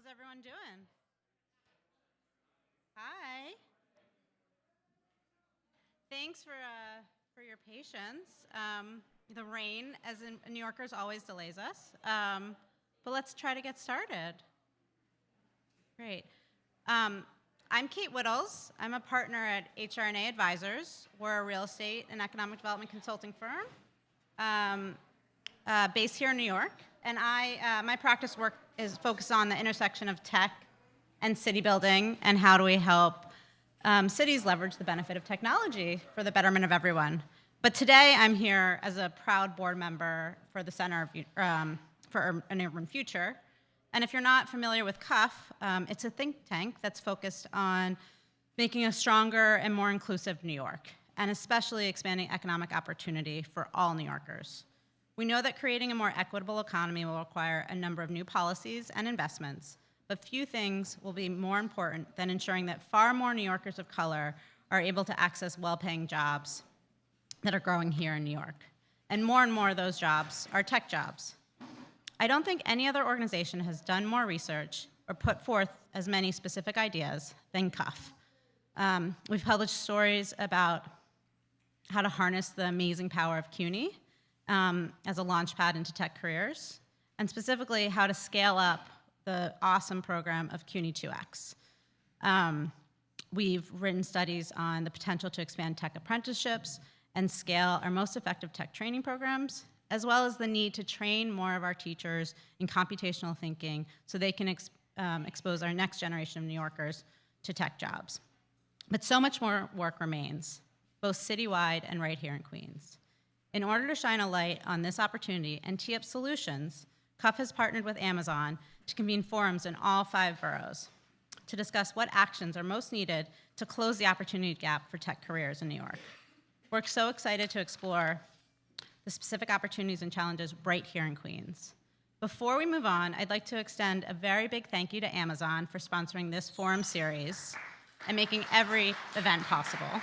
everyone doing? Hi. Thanks for your patience. The rain, as in New Yorkers, always delays us. But let's try to get started. Great. I'm Kate Whittles. I'm a partner at HRNA Advisors. We're a real estate and economic development consulting firm based here in New York. And my practice work is focused on the intersection of tech and city building and how do we help cities leverage the benefit of technology for the betterment of everyone. But today I'm here as a proud board member for the Center for an Urban Future. And if you're not familiar with CUF, it's a think tank that's focused on making a stronger and more inclusive New York, and especially expanding economic opportunity for all New Yorkers. We know that creating a more equitable economy will require a number of new policies and investments, but few things will be more important than ensuring that far more New Yorkers of color are able to access well-paying jobs that are growing here in New York. And more of those jobs are tech jobs. I don't think any other organization has done more research or put forth as many specific ideas than CUF. We've published stories about how to harness the amazing power of CUNY as a launchpad into tech careers, and specifically how to scale up the awesome program of CUNY 2X. We've written studies on the potential to expand tech apprenticeships and scale our most effective tech training programs, as well as the need to train more of our teachers in computational thinking so they can expose our next generation of New Yorkers to tech jobs. But so much more work remains, both citywide and right here in Queens. In order to shine a light on this opportunity and tee up solutions, CUF has partnered with Amazon to convene forums in all 5 boroughs to discuss what actions are most needed to close the opportunity gap for tech careers in New York. We're so excited to explore the specific opportunities and challenges right here in Queens. Before we move on, I'd like to extend a very big thank you to Amazon for sponsoring this forum series and making every event possible.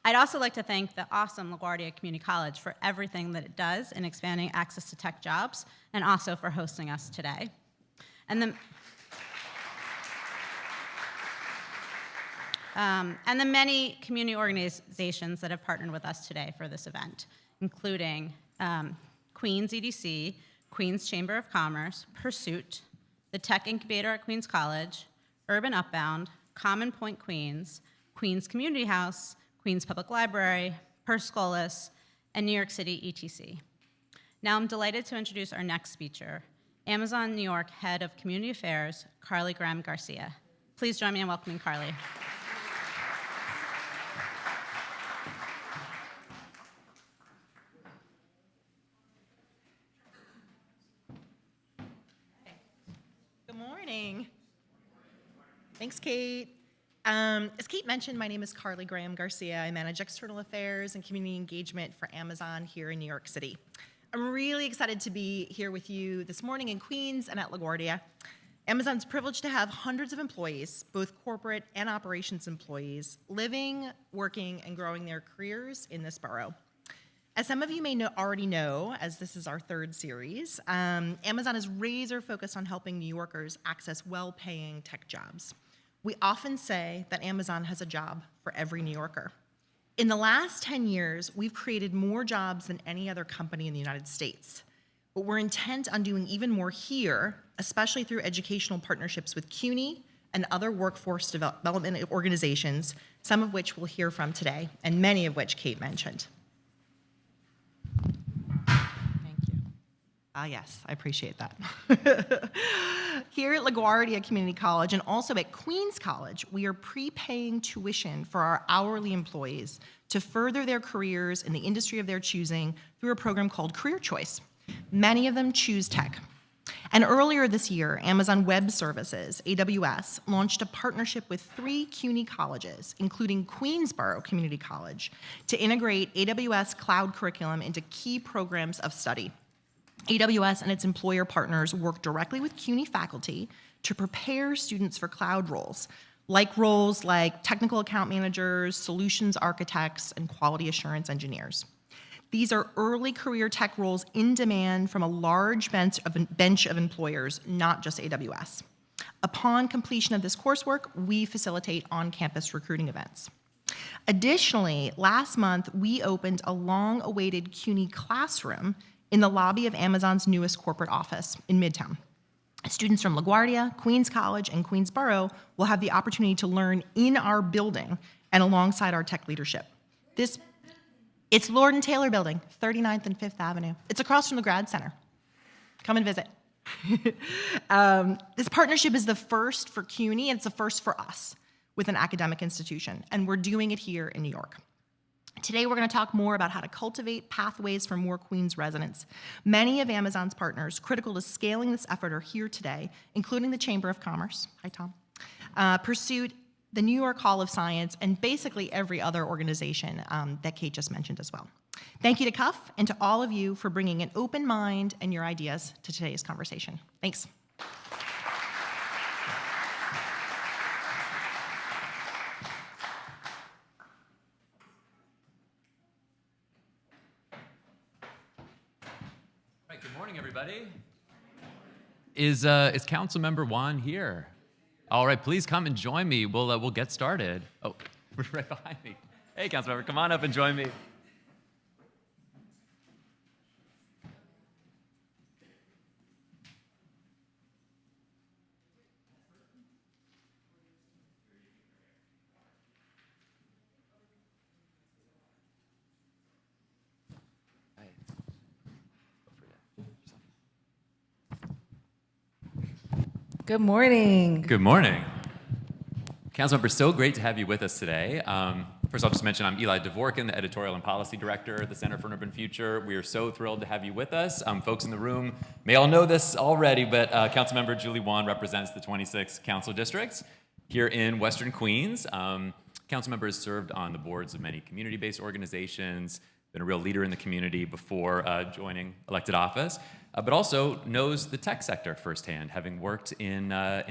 I'd also like to thank the awesome LaGuardia Community College for everything that it does in expanding access to tech jobs, and also for hosting us today. And the many community organizations that have partnered with us today for this event, including Queens EDC, Queens Chamber of Commerce, Pursuit, the Tech Incubator at Queens College, Urban Upbound, Common Point Queens, Queens Community House, Queens Public Library, Perscolas, and New York City ETC. Now I'm delighted to introduce our next speaker, Amazon New York Head of Community Affairs, Carly Graham-Garcia. Please join me in welcoming Carly. Good morning. Thanks, Kate. As Kate mentioned, my name is Carly Graham-Garcia. I manage external affairs and community engagement for Amazon here in New York City. I'm really excited to be here with you this morning in Queens and at LaGuardia. Amazon's privileged to have hundreds of employees, both corporate and operations employees, living, working, and growing their careers in this borough. As some of you may already know, as this is our 3rd series, Amazon is razor focused on helping New Yorkers access well-paying tech jobs. We often say that Amazon has a job for every New Yorker. In the last 10 years, we've created more jobs than any other company in the United States. But we're intent on doing even more here, especially through educational partnerships with CUNY and other workforce development organizations, some of which we'll hear from today, and many of which Kate mentioned. Yes, I appreciate that. Here at LaGuardia Community College and also at Queens College, we are prepaying tuition for our hourly employees to further their careers in the industry of their choosing through a program called Career Choice. Many of them choose tech. And earlier this year, Amazon Web Services, AWS, launched a partnership with 3 CUNY colleges, including Queensborough Community College, to integrate AWS cloud curriculum into key programs of study. AWS and its employer partners work directly with CUNY faculty to prepare students for cloud roles like technical account managers, solutions architects, and quality assurance engineers. These are early career tech roles in demand from a large bench of employers, not just AWS. Upon completion of this coursework, we facilitate on-campus recruiting events. Additionally, last month, we opened a long-awaited CUNY classroom in the lobby of Amazon's newest corporate office in Midtown. Students from LaGuardia, Queens College, and Queens Borough will have the opportunity to learn in our building and alongside our tech leadership. It's Lord and Taylor Building, 39th and 5th Avenue. It's across from the Grad Center. Come and visit. This partnership is the first for CUNY, and it's the first for us with an academic institution, and we're doing it here in New York. Today, we're going to talk more about how to cultivate pathways for more Queens residents. Many of Amazon's partners critical to scaling this effort are here today, including the Chamber of Commerce, hi Tom, Pursuit, the New York Hall of Science, and basically every other organization that Kate just mentioned as well. Thank you to Cuff and to all of you for bringing an open mind and your ideas to today's conversation. Thanks. Good morning, everybody. Is Councilmember Juan here? All right, please come and join me. We'll get started. Oh, we're right behind me. Hey, Councilmember, come on up and join me. Good morning. Good morning. Councilmember, so great to have you with us today. First, I'll just mention I'm Eli Dvorkin, the Editorial and Policy Director at the Center for an Urban Future. We are so thrilled to have you with us. Folks in the room may all know this already, but Councilmember Julie Wan represents the 26 council districts here in Western Queens. Councilmember has served on the boards of many community-based organizations, been a real leader in the community before joining elected office, but also knows the tech sector firsthand, having worked in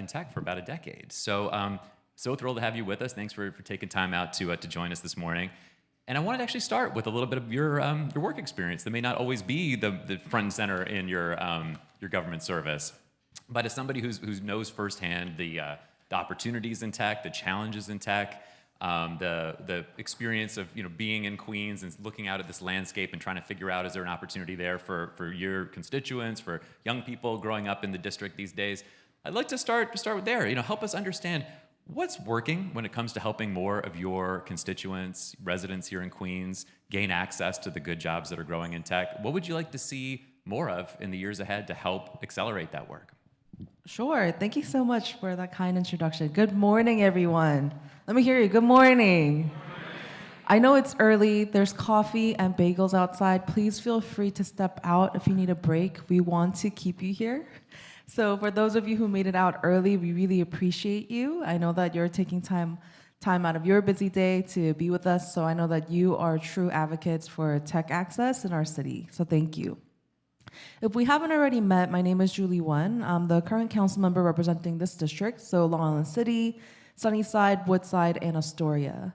tech for about a decade. So, so thrilled to have you with us. Thanks for taking time out to join us this morning. And I wanted to actually start with a little bit of your work experience that may not always be the front and center in your government service, but as somebody who knows firsthand the opportunities in tech, the challenges in tech, the experience of being in Queens and looking out at this landscape and trying to figure out, is there an opportunity there for your constituents, for young people growing up in the district these days? I'd like to start with there. Help us understand what's working when it comes to helping more of your constituents, residents here in Queens, gain access to the good jobs that are growing in tech. What would you like to see more of in the years ahead to help accelerate that work? Sure. Thank you so much for that kind introduction. Good morning, everyone. Let me hear you. Good morning. I know it's early. There's coffee and bagels outside. Please feel free to step out if you need a break. We want to keep you here. So for those of you who made it out early, we really appreciate you. I know that you're taking time out of your busy day to be with us. So I know that you are true advocates for tech access in our city. So thank you. If we haven't already met, my name is Julie Wan. I'm the current council member representing this district, so Long Island City, Sunnyside, Woodside, and Astoria.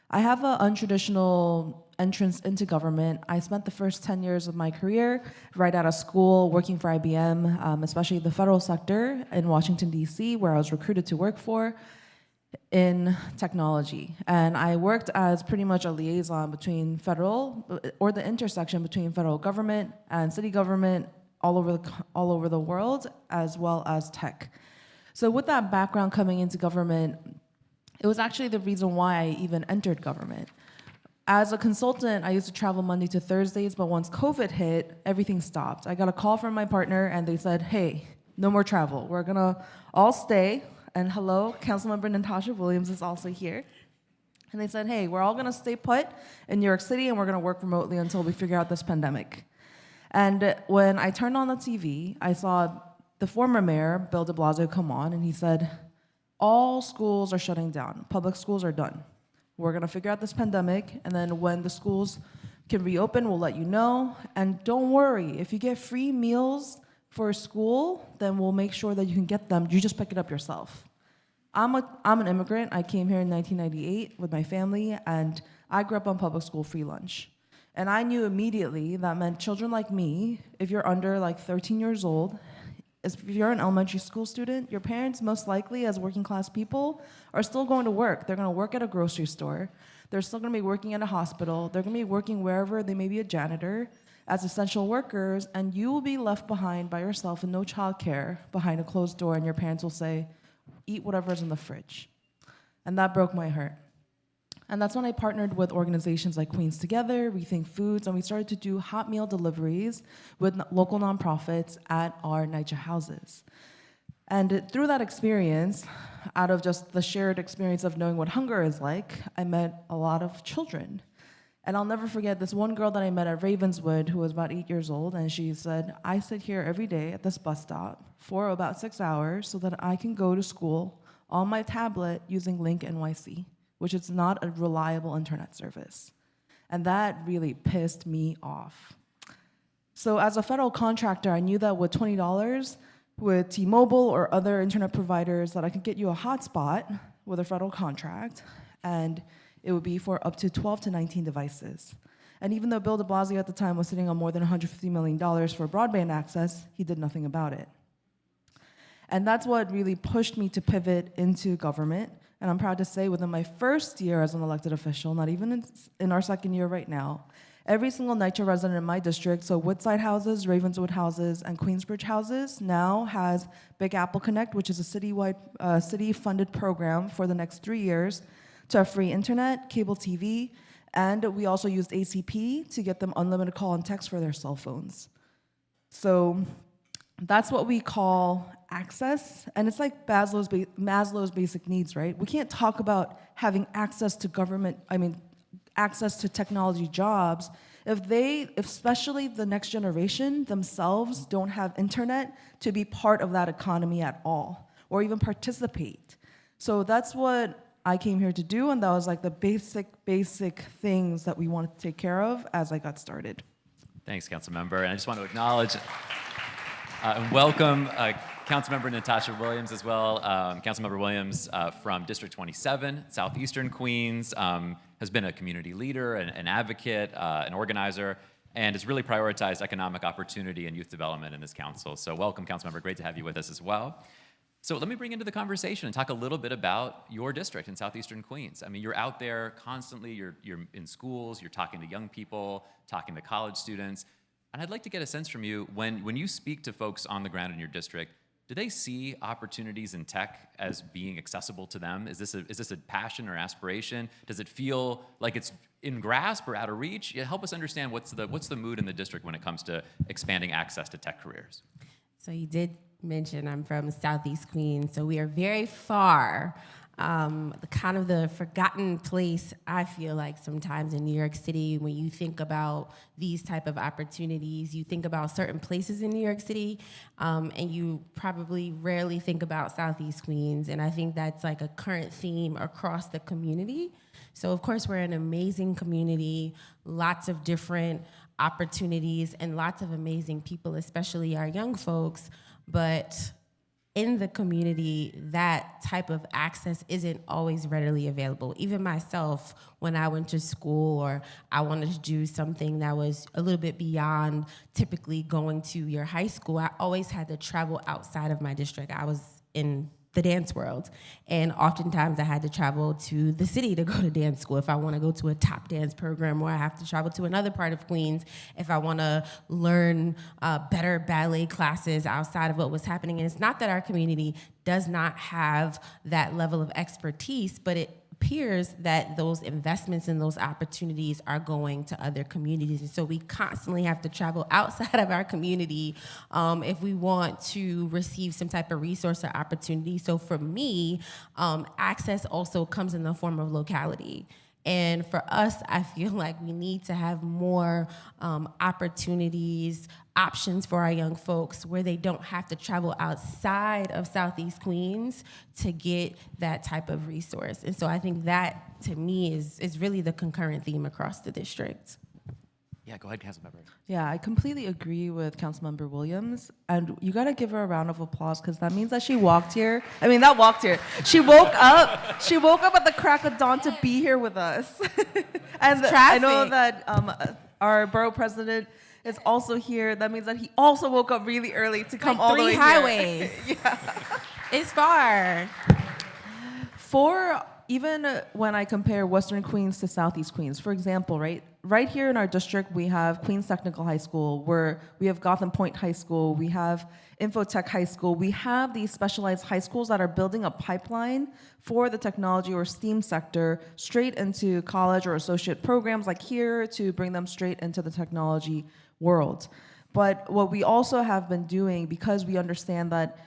I have an untraditional entrance into government. I spent the first 10 years of my career right out of school working for IBM, especially the federal sector in Washington, D.C., where I was recruited to work for in technology. And I worked as pretty much a liaison between federal, or the intersection between federal government and city government all over the world, as well as tech. So with that background coming into government, it was actually the reason why I even entered government. As a consultant, I used to travel Monday to Thursdays, but once COVID hit, everything stopped. I got a call from my partner and they said, hey, no more travel. We're gonna all stay. And hello, Councilmember Natasha Williams is also here. And they said, hey, we're all gonna stay put in New York City and we're gonna work remotely until we figure out this pandemic. And when I turned on the TV, I saw the former mayor, Bill de Blasio, come on, and he said, all schools are shutting down. Public schools are done. We're gonna figure out this pandemic, and then when the schools can reopen, we'll let you know. And don't worry, if you get free meals for school, then we'll make sure that you can get them. You just pick it up yourself. I'm an immigrant. I came here in 1998 with my family, and I grew up on public school free lunch. And I knew immediately that meant children like me, if you're under like 13 years old, if you're an elementary school student, your parents most likely as working class people are still going to work. They're gonna work at a grocery store. They're still gonna be working at a hospital. They're gonna be working wherever they may be a janitor as essential workers, and you will be left behind by yourself with no childcare behind a closed door, and your parents will say, eat whatever's in the fridge. And that broke my heart. And that's when I partnered with organizations like Queens Together, Rethink Foods, and we started to do hot meal deliveries with local nonprofits at our NYCHA houses. And through that experience, out of just the shared experience of knowing what hunger is like, I met a lot of children. And I'll never forget this one girl that I met at Ravenswood who was about 8 years old, and she said, I sit here every day at this bus stop for about 6 hours so that I can go to school on my tablet using Link NYC, which is not a reliable internet service. And that really pissed me off. So as a federal contractor, I knew that with $20 with T-Mobile or other internet providers that I could get you a hotspot with a federal contract, and it would be for up to 12 to 19 devices. And even though Bill de Blasio at the time was sitting on more than $150 million for broadband access, he did nothing about it. And that's what really pushed me to pivot into government. And I'm proud to say within my first year as an elected official, not even in our second year right now, every single NYCHA resident in my district, so Woodside houses, Ravenswood houses, and Queensbridge houses, now has Big Apple Connect, which is a citywide, city-funded program for the next 3 years to have free internet, cable TV, and we also used ACP to get them unlimited call and text for their cell phones. So that's what we call access, and it's like Maslow's basic needs, right? We can't talk about having access to access to technology jobs if especially the next generation themselves don't have internet to be part of that economy at all, or even participate. So that's what I came here to do, and that was like the basic things that we wanted to take care of as I got started. Thanks, Councilmember. And I just want to acknowledge and welcome Councilmember Natasha Williams as well. Councilmember Williams from District 27, Southeastern Queens, has been a community leader, an advocate, an organizer, and has really prioritized economic opportunity and youth development in this council. So welcome, Councilmember. Great to have you with us as well. So let me bring into the conversation and talk a little bit about your district in Southeastern Queens. I mean, you're out there constantly, you're in schools, you're talking to young people, talking to college students. And I'd like to get a sense from you, when you speak to folks on the ground in your district, do they see opportunities in tech as being accessible to them? Is this a passion or aspiration? Does it feel like it's in grasp or out of reach? Help us understand what's the mood in the district when it comes to expanding access to tech careers. So you did mention I'm from Southeast Queens, so we are very far. Kind of the forgotten place, I feel like sometimes in New York City, when you think about these type of opportunities, you think about certain places in New York City, and you probably rarely think about Southeast Queens, and I think that's like a current theme across the community. So of course, we're an amazing community, lots of different opportunities, and lots of amazing people, especially our young folks, but in the community, that type of access isn't always readily available. Even myself, when I went to school or I wanted to do something that was a little bit beyond typically going to your high school, I always had to travel outside of my district. I was in the dance world, and oftentimes I had to travel to the city to go to dance school if I want to go to a top dance program, or I have to travel to another part of Queens if I want to learn better ballet classes outside of what was happening. And it's not that our community does not have that level of expertise, but it appears that those investments and those opportunities are going to other communities. And so we constantly have to travel outside of our community if we want to receive some type of resource or opportunity. So for me, access also comes in the form of locality. And for us, I feel like we need to have more opportunities, options for our young folks where they don't have to travel outside of Southeast Queens to get that type of resource. And so I think that, to me, is really the concurrent theme across the district. Yeah, go ahead, Councilmember. Yeah, I completely agree with Councilmember Williams, and you gotta give her a round of applause because that means that she walked here. I mean, not walked here. She woke up. She woke up at the crack of dawn to be here with us. And I know that Our borough president is also here. That means that he also woke up really early to come all the way Three highways. It's far. For even when I compare Western Queens to Southeast Queens, for example, right here in our district, we have Queens Technical High School, where we have Gotham Point High School, we have Infotech High School. We have these specialized high schools that are building a pipeline for the technology or STEAM sector straight into college or associate programs like here to bring them straight into the technology world. But what we also have been doing, because we understand that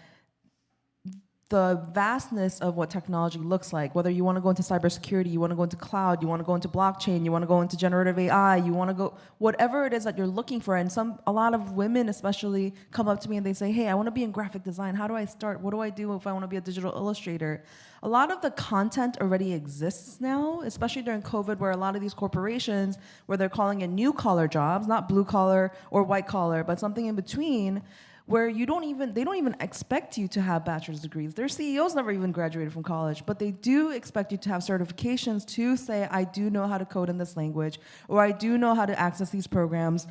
the vastness of what technology looks like, whether you want to go into cybersecurity, you want to go into cloud, you want to go into blockchain, you want to go into generative AI, you want to go, whatever it is that you're looking for. And a lot of women especially come up to me and they say, hey, I want to be in graphic design. How do I start? What do I do if I want to be a digital illustrator? A lot of the content already exists now, especially during COVID, where a lot of these corporations, where they're calling in new collar jobs, not blue collar or white collar, but something in between, where they don't even expect you to have bachelor's degrees. Their CEOs never even graduated from college, but they do expect you to have certifications to say, I do know how to code in this language, or I do know how to access these programs,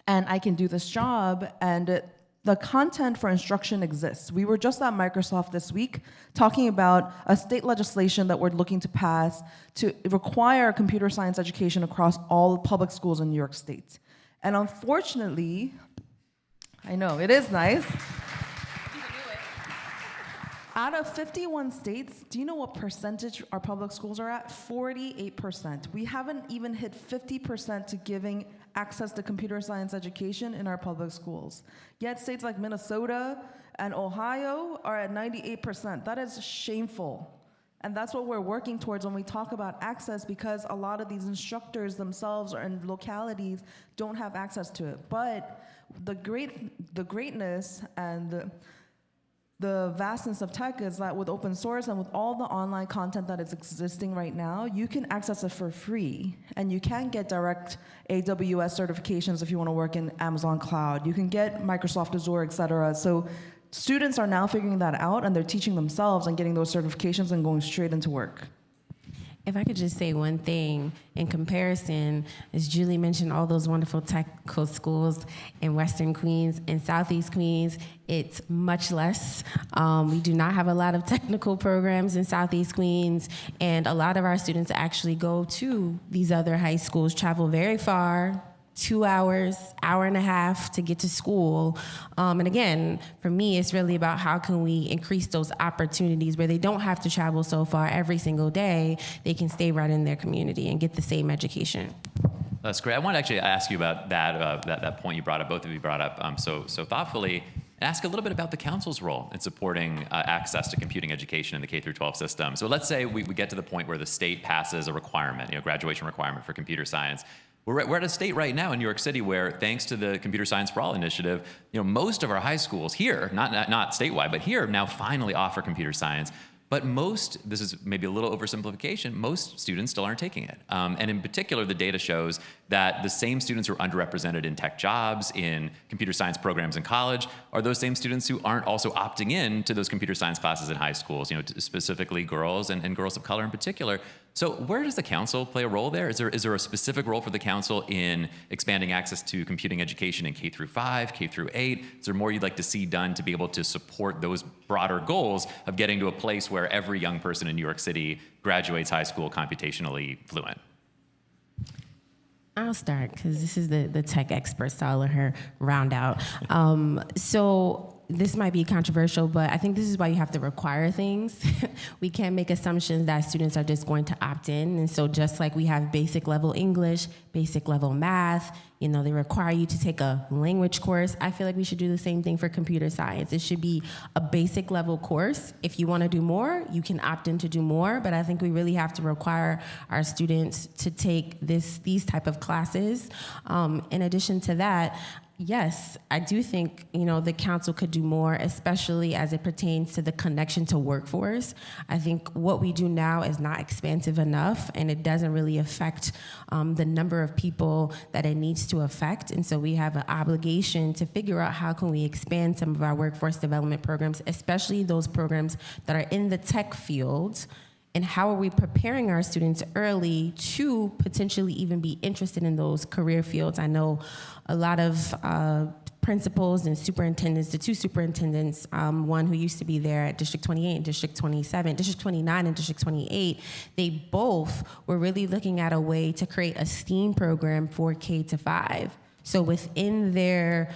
and I can do this job, and the content for instruction exists. We were just at Microsoft this week talking about a state legislation that we're looking to pass to require computer science education across all public schools in New York State. And unfortunately, I know, it is nice. Out of 51 states, do you know what percentage our public schools are at? 48%. We haven't even hit 50% to giving access to computer science education in our public schools. Yet states like Minnesota and Ohio are at 98%. That is shameful. And that's what we're working towards when we talk about access, because a lot of these instructors themselves or in localities don't have access to it. But the greatness and the vastness of tech is that with open source and with all the online content that is existing right now, you can access it for free. And you can get direct AWS certifications if you want to work in Amazon Cloud. You can get Microsoft Azure, et cetera. So students are now figuring that out, and they're teaching themselves and getting those certifications and going straight into work. If I could just say one thing in comparison, as Julie mentioned, all those wonderful technical schools in Western Queens and Southeast Queens, it's much less. We do not have a lot of technical programs in Southeast Queens, and a lot of our students actually go to these other high schools, travel very far, 2 hours, hour and a half to get to school. And again, for me, it's really about how can we increase those opportunities where they don't have to travel so far every single day. They can stay right in their community and get the same education. That's great. I want to actually ask you about that point you brought up, both of you brought up so thoughtfully. Ask a little bit about the council's role in supporting access to computing education in the K-12 system. So let's say we get to the point where the state passes a requirement, graduation requirement for computer science. We're at a state right now in New York City where, thanks to the Computer Science for All initiative, most of our high schools here, not statewide, but here now finally offer computer science. But this is maybe a little oversimplification, most students still aren't taking it. And in particular, the data shows that the same students who are underrepresented in tech jobs, in computer science programs in college, are those same students who aren't also opting in to those computer science classes in high schools, specifically girls and girls of color in particular. So where does the council play a role there? Is there a specific role for the council in expanding access to computing education in K-5, K-8? Is there more you'd like to see done to be able to support those broader goals of getting to a place where every young person in New York City graduates high school computationally fluent? I'll start because this is the tech expert, so I'll let her round out. So this might be controversial, but I think this is why you have to require things. We can't make assumptions that students are just going to opt in. And so just like we have basic level English, basic level math, they require you to take a language course. I feel like we should do the same thing for computer science. It should be a basic level course. If you want to do more, you can opt in to do more, but I think we really have to require our students to take these type of classes. In addition to that, yes, I do think, the council could do more, especially as it pertains to the connection to workforce. I think what we do now is not expansive enough, and it doesn't really affect the number of people that it needs to affect. And so we have an obligation to figure out how can we expand some of our workforce development programs, especially those programs that are in the tech field, And how are we preparing our students early to potentially even be interested in those career fields? I know a lot of principals and superintendents, the two superintendents, one who used to be there at District 28 and District 27, District 29 and District 28, they both were really looking at a way to create a STEAM program for K to 5. So within their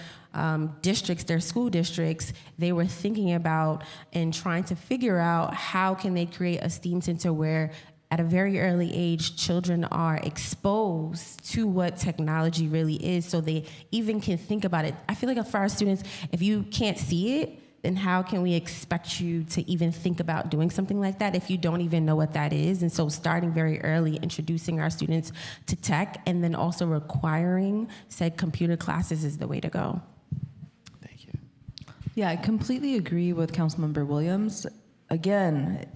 districts, their school districts, they were thinking about and trying to figure out how can they create a STEAM center where at a very early age, children are exposed to what technology really is so they even can think about it. I feel like for our students, if you can't see it, then how can we expect you to even think about doing something like that if you don't even know what that is? And so starting very early, introducing our students to tech, and then also requiring said computer classes is the way to go. Thank you. Yeah, I completely agree with Councilmember Williams. Again,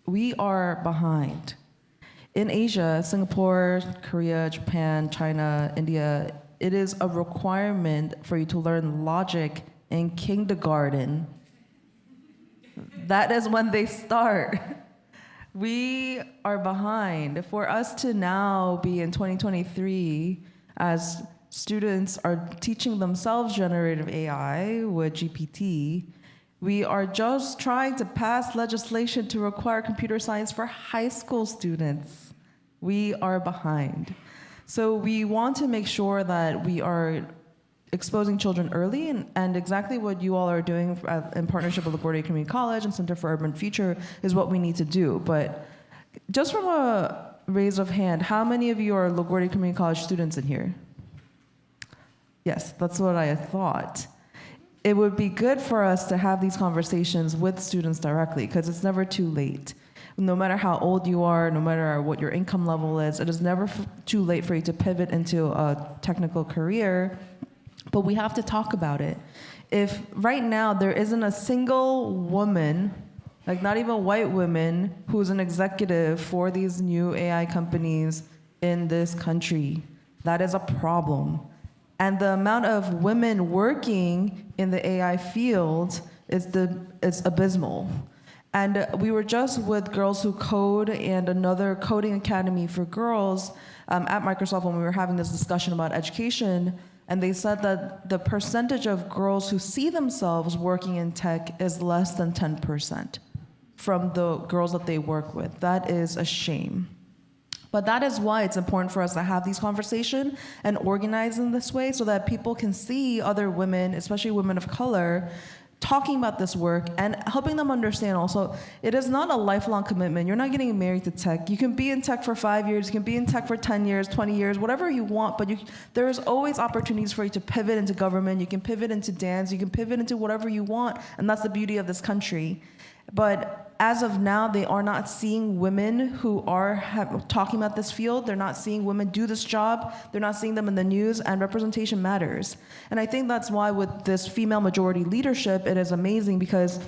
we are behind. In Asia, Singapore, Korea, Japan, China, India, it is a requirement for you to learn logic in kindergarten. That is when they start. We are behind. For us to now be in 2023, as students are teaching themselves generative AI with GPT, we are just trying to pass legislation to require computer science for high school students. We are behind. So we want to make sure that we are exposing children early, and exactly what you all are doing in partnership with LaGuardia Community College and Center for Urban Future is what we need to do. But just from a raise of hand, how many of you are LaGuardia Community College students in here? Yes, that's what I thought. It would be good for us to have these conversations with students directly, because it's never too late. No matter how old you are, no matter what your income level is, it is never too late for you to pivot into a technical career, but we have to talk about it. If right now there isn't a single woman, like not even white women, who's an executive for these new AI companies in this country, that is a problem. And the amount of women working in the AI field is abysmal. And we were just with Girls Who Code and another coding academy for girls at Microsoft when we were having this discussion about education, and they said that the percentage of girls who see themselves working in tech is less than 10% from the girls that they work with. That is a shame. But that is why it's important for us to have these conversations and organize in this way so that people can see other women, especially women of color, talking about this work and helping them understand also, it is not a lifelong commitment. You're not getting married to tech. You can be in tech for 5 years, you can be in tech for 10 years, 20 years, whatever you want, but there is always opportunities for you to pivot into government, you can pivot into dance, you can pivot into whatever you want, and that's the beauty of this country. But as of now, they are not seeing women who are talking about this field. They're not seeing women do this job. They're not seeing them in the news, and representation matters. And I think that's why with this female majority leadership, it is amazing because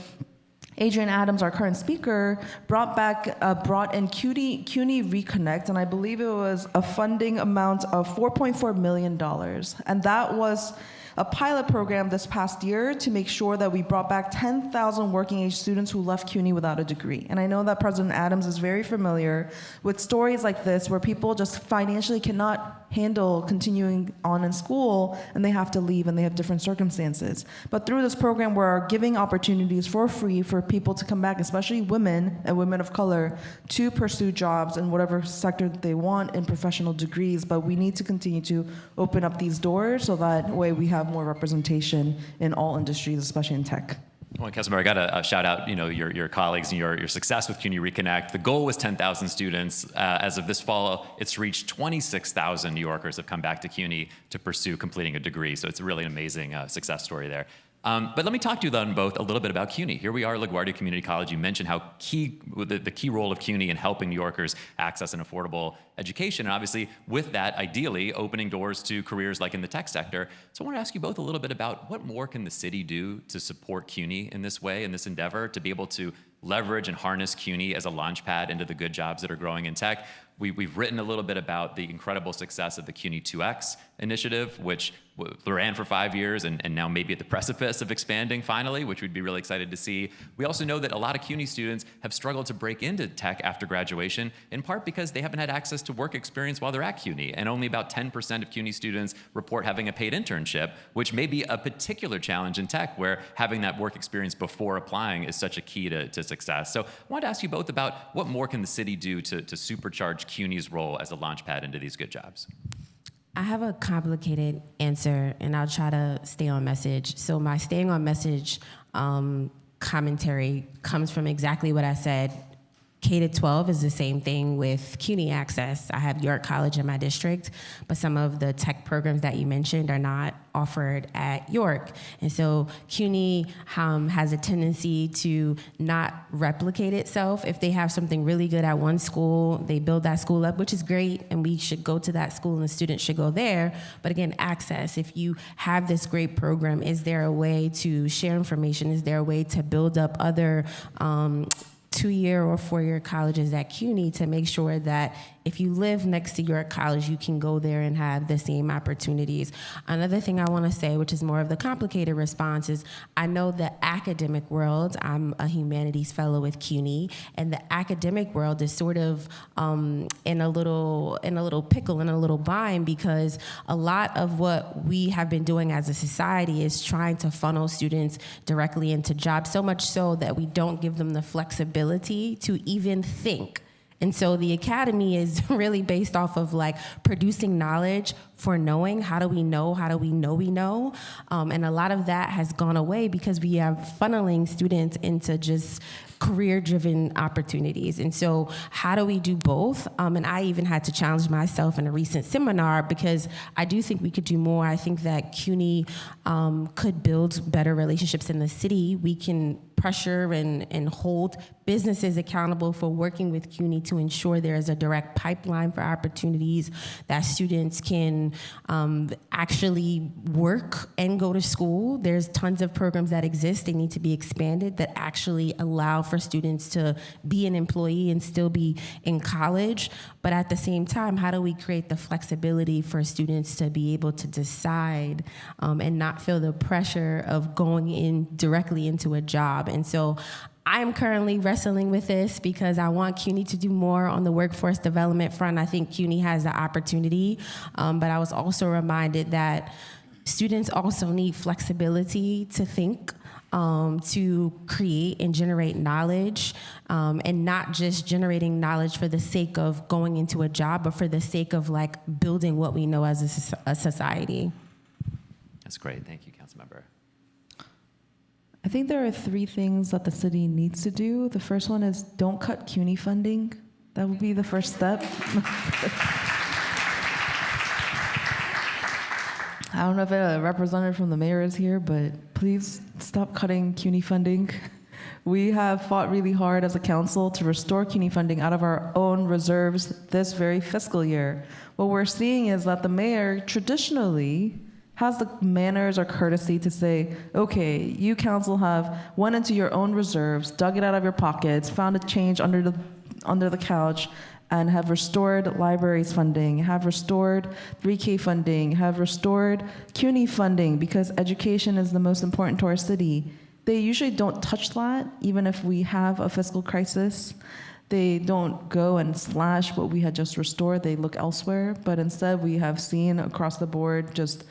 Adrienne Adams, our current speaker, brought in CUNY Reconnect, and I believe it was a funding amount of $4.4 million. And that was a pilot program this past year to make sure that we brought back 10,000 working age students who left CUNY without a degree. And I know that President Adams is very familiar with stories like this where people just financially cannot handle continuing on in school and they have to leave and they have different circumstances. But through this program, we're giving opportunities for free for people to come back, especially women and women of color, to pursue jobs in whatever sector that they want in professional degrees. But we need to continue to open up these doors so that way we have more representation in all industries, especially in tech. Well, Councilmember, I got to shout out, your colleagues and your success with CUNY Reconnect. The goal was 10,000 students. As of this fall, it's reached 26,000 New Yorkers have come back to CUNY to pursue completing a degree. So it's really an amazing success story there. But let me talk to you then both a little bit about CUNY. Here we are, LaGuardia Community College. You mentioned how the key role of CUNY in helping New Yorkers access an affordable education, and obviously with that, ideally, opening doors to careers like in the tech sector. So I want to ask you both a little bit about what more can the city do to support CUNY in this way, in this endeavor, to be able to leverage and harness CUNY as a launch pad into the good jobs that are growing in tech. We've written a little bit about the incredible success of the CUNY 2X initiative, which ran for 5 years and now maybe at the precipice of expanding finally, which we'd be really excited to see. We also know that a lot of CUNY students have struggled to break into tech after graduation, in part because they haven't had access to work experience while they're at CUNY, and only about 10% of CUNY students report having a paid internship, which may be a particular challenge in tech, where having that work experience before applying is such a key to success. So I wanted to ask you both about what more can the city do to supercharge CUNY's role as a launchpad into these good jobs? I have a complicated answer, and I'll try to stay on message. So my staying on message commentary comes from exactly what I said. K-12 is the same thing with CUNY access. I have York College in my district, but some of the tech programs that you mentioned are not offered at York. And so CUNY has a tendency to not replicate itself. If they have something really good at one school, they build that school up, which is great, and we should go to that school and the students should go there. But again, access, if you have this great program, is there a way to share information? Is there a way to build up other 2-year or 4-year colleges at CUNY to make sure that if you live next to York College, you can go there and have the same opportunities? Another thing I want to say, which is more of the complicated response, is I know the academic world, I'm a humanities fellow with CUNY, and the academic world is sort of in a little pickle, in a little bind, because a lot of what we have been doing as a society is trying to funnel students directly into jobs, so much so that we don't give them the flexibility to even think. And so the academy is really based off of like producing knowledge for knowing. How do we know? How do we know we know? And a lot of that has gone away because we are funneling students into just career-driven opportunities. And so how do we do both? And I even had to challenge myself in a recent seminar because I do think we could do more. I think that CUNY could build better relationships in the city. We can pressure and hold businesses accountable for working with CUNY to ensure there is a direct pipeline for opportunities, that students can actually work and go to school. There's tons of programs that exist. They need to be expanded that actually allow for students to be an employee and still be in college. But at the same time, how do we create the flexibility for students to be able to decide and not feel the pressure of going in directly into a job? And so I'm currently wrestling with this because I want CUNY to do more on the workforce development front. I think CUNY has the opportunity, but I was also reminded that students also need flexibility to think, to create and generate knowledge, and not just generating knowledge for the sake of going into a job, but for the sake of like building what we know as a society. That's great. Thank you, Councilmember. I think there are 3 things that the city needs to do. The first one is don't cut CUNY funding. That would be the first step. I don't know if a representative from the mayor is here, but please stop cutting CUNY funding. We have fought really hard as a council to restore CUNY funding out of our own reserves this very fiscal year. What we're seeing is that the mayor traditionally has the manners or courtesy to say, okay, you council have went into your own reserves, dug it out of your pockets, found a change under the couch, and have restored libraries funding, have restored 3K funding, have restored CUNY funding, because education is the most important to our city. They usually don't touch that, even if we have a fiscal crisis. They don't go and slash what we had just restored. They look elsewhere, but instead we have seen across the board just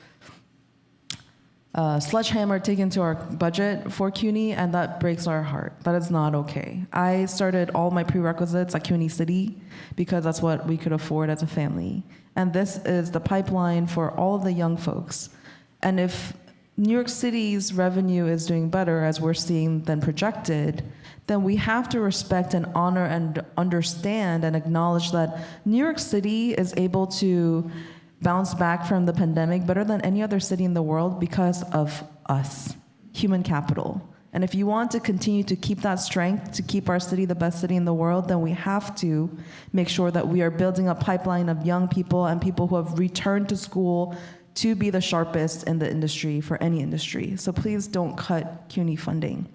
sledgehammer taken to our budget for CUNY, and that breaks our heart. That is not okay. I started all my prerequisites at CUNY City because that's what we could afford as a family. And this is the pipeline for all of the young folks. And if New York City's revenue is doing better, as we're seeing than projected, then we have to respect and honor and understand and acknowledge that New York City is able to bounce back from the pandemic better than any other city in the world because of us, human capital. And if you want to continue to keep that strength, to keep our city the best city in the world, then we have to make sure that we are building a pipeline of young people and people who have returned to school to be the sharpest in the industry for any industry. So please don't cut CUNY funding.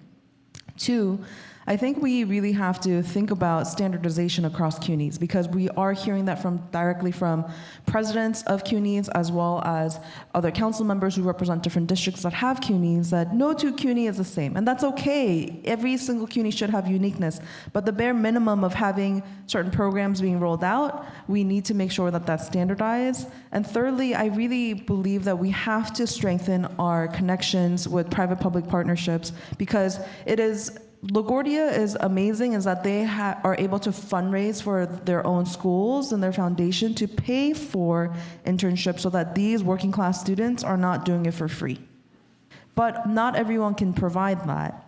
2, I think we really have to think about standardization across CUNYs because we are hearing that directly from presidents of CUNYs as well as other council members who represent different districts that have CUNYs that no two CUNY is the same. And that's okay. Every single CUNY should have uniqueness. But the bare minimum of having certain programs being rolled out, we need to make sure that that's standardized. And thirdly, I really believe that we have to strengthen our connections with private-public partnerships because LaGuardia is amazing is that they are able to fundraise for their own schools and their foundation to pay for internships so that these working class students are not doing it for free. But not everyone can provide that.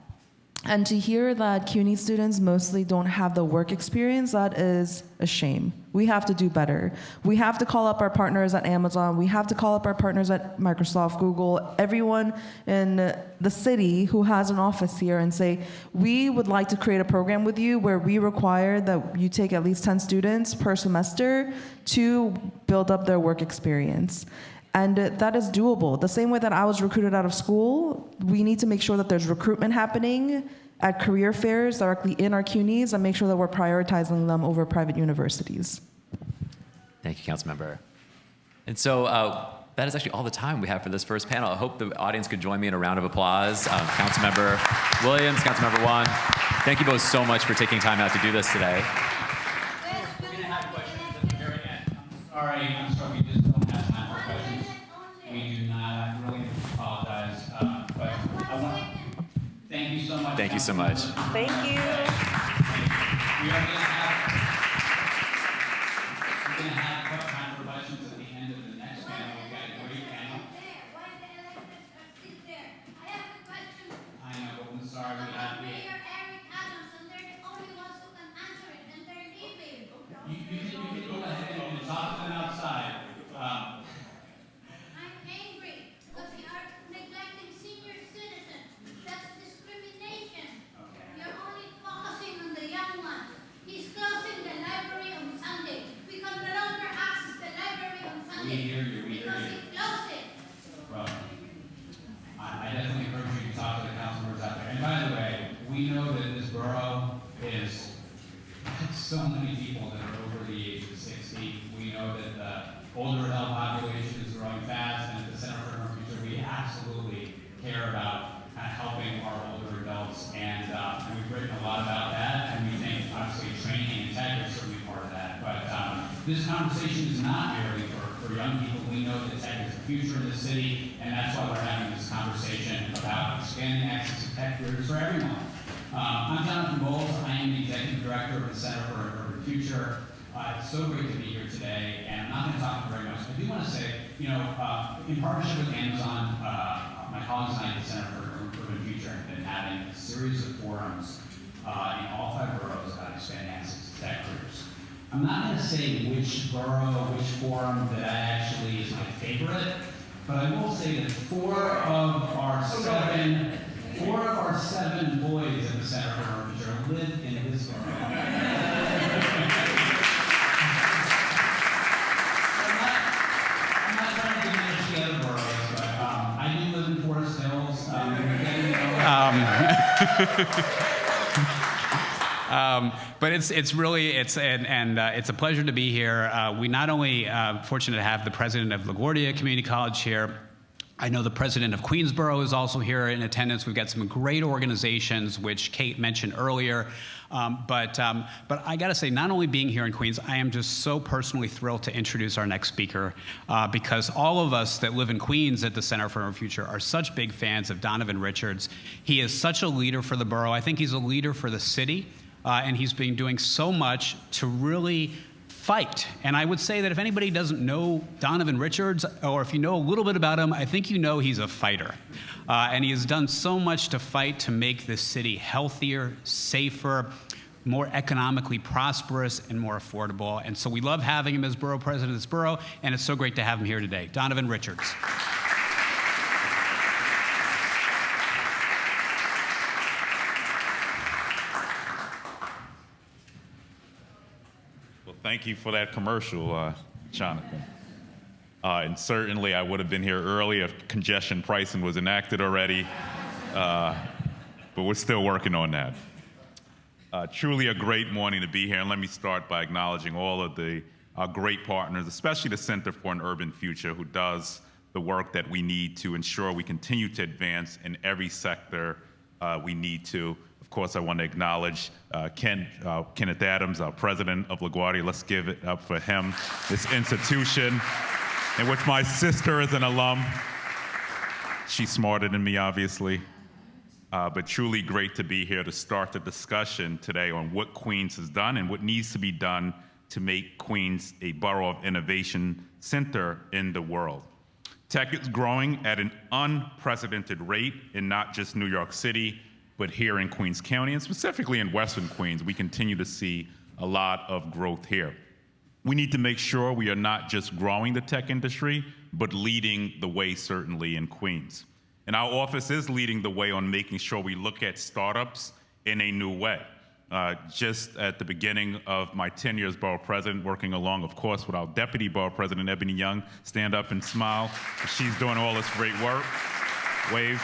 And to hear that CUNY students mostly don't have the work experience, that is a shame. We have to do better. We have to call up our partners at Amazon. We have to call up our partners at Microsoft, Google, everyone in the city who has an office here and say, we would like to create a program with you where we require that you take at least 10 students per semester to build up their work experience. And that is doable. The same way that I was recruited out of school, we need to make sure that there's recruitment happening at career fairs directly in our CUNYs and make sure that we're prioritizing them over private universities. Thank you, Councilmember. And so that is actually all the time we have for this first panel. I hope the audience could join me in a round of applause. Councilmember Williams, Councilmember Juan, thank you both so much for taking time out to do this today. We're going to have questions at the very end. I'm sorry, we just don't have time for questions. We do not. I really apologize. But I want to thank you so much. Thank you so much. Thank you. We are going to have time for questions at the end of the next panel. We've got a great panel. I know, but I'm sorry. You can go ahead and talk to them outside. I'm angry because we are neglecting senior citizens. That's discrimination. You're only focusing on the young ones. He's closing the library on Sunday. We can no longer access the library on Sunday. We hear you. Because he closed it. Well, I definitely encourage you to talk to the council members out there. And by the way, we know that this borough is so many people that are over the age of 60. We know that the older adult population is growing fast, and at the Center for Urban Future, we absolutely care about kind of helping our older adults, and we've written a lot about that, and we think obviously training and tech is certainly part of that. But this conversation is not merely for young people. We know that tech is the future of the city, and that's why we're having this conversation about expanding access to tech careers for everyone. I'm Jonathan Bowles. I am the Executive Director of the Center for Urban Future. It's so great to be here today, and I'm not going to talk very much. I do want to say, in partnership with Amazon, my colleagues and I at the Center for Urban Future have been having a series of forums in all 5 boroughs about expanding access to tech careers. I'm not going to say which borough, which forum that actually is my favorite, but I will say that 4 of our 7 employees at the Center for Urban Future live in this borough. I'm not trying to diminish the other boroughs, but I do live in Forest Hills. But it's a pleasure to be here. We not only fortunate to have the president of LaGuardia Community College here. I know the president of Queensborough is also here in attendance. We've got some great organizations, which Kate mentioned earlier. But I got to say, not only being here in Queens, I am just so personally thrilled to introduce our next speaker because all of us that live in Queens at the Center for Our Future are such big fans of Donovan Richards. He is such a leader for the borough. I think he's a leader for the city, and he's been doing so much to really fight. And I would say that if anybody doesn't know Donovan Richards, or if you know a little bit about him, I think you know he's a fighter. And he has done so much to fight to make this city healthier, safer, more economically prosperous, and more affordable. And so we love having him as borough president of this borough, and it's so great to have him here today. Donovan Richards. Thank you for that commercial, Jonathan. And certainly I would have been here early if congestion pricing was enacted already, but we're still working on that. Truly a great morning to be here, and let me start by acknowledging all of the great partners, especially the Center for an Urban Future, who does the work that we need to ensure we continue to advance in every sector we need to. Of course, I want to acknowledge Kenneth Adams, our president of LaGuardia. Let's give it up for him, this institution in which my sister is an alum. She's smarter than me, obviously. But truly great to be here to start the discussion today on what Queens has done and what needs to be done to make Queens a borough of innovation center in the world. Tech is growing at an unprecedented rate in not just New York City, but here in Queens County, and specifically in Western Queens. We continue to see a lot of growth here. We need to make sure we are not just growing the tech industry, but leading the way, certainly, in Queens. And our office is leading the way on making sure we look at startups in a new way. Just at the beginning of my tenure as borough president, working along, of course, with our deputy borough president, Ebony Young. Stand up and smile. She's doing all this great work. Wave.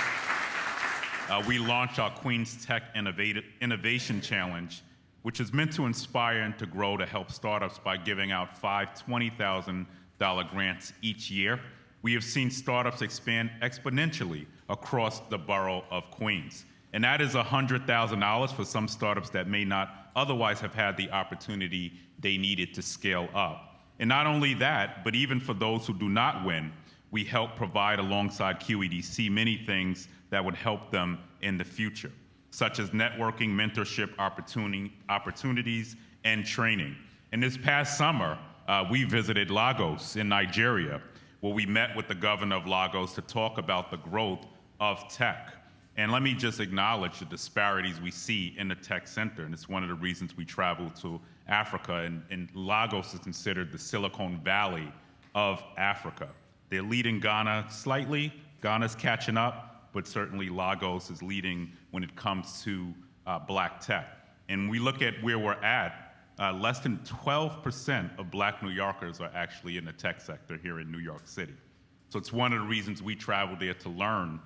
We launched our Queens Tech Innovation Challenge, which is meant to inspire and to grow to help startups by giving out 5 $20,000 grants each year. We have seen startups expand exponentially across the borough of Queens. And that is $100,000 for some startups that may not otherwise have had the opportunity they needed to scale up. And not only that, but even for those who do not win, we help provide alongside QEDC many things that would help them in the future, such as networking, mentorship opportunities, and training. And this past summer, we visited Lagos in Nigeria, where we met with the governor of Lagos to talk about the growth of tech. And let me just acknowledge the disparities we see in the tech center. And it's one of the reasons we traveled to Africa. And Lagos is considered the Silicon Valley of Africa. They're leading Ghana slightly. Ghana's catching up, but certainly Lagos is leading when it comes to black tech. And we look at where we're at, less than 12% of black New Yorkers are actually in the tech sector here in New York City. So it's one of the reasons we traveled there to learn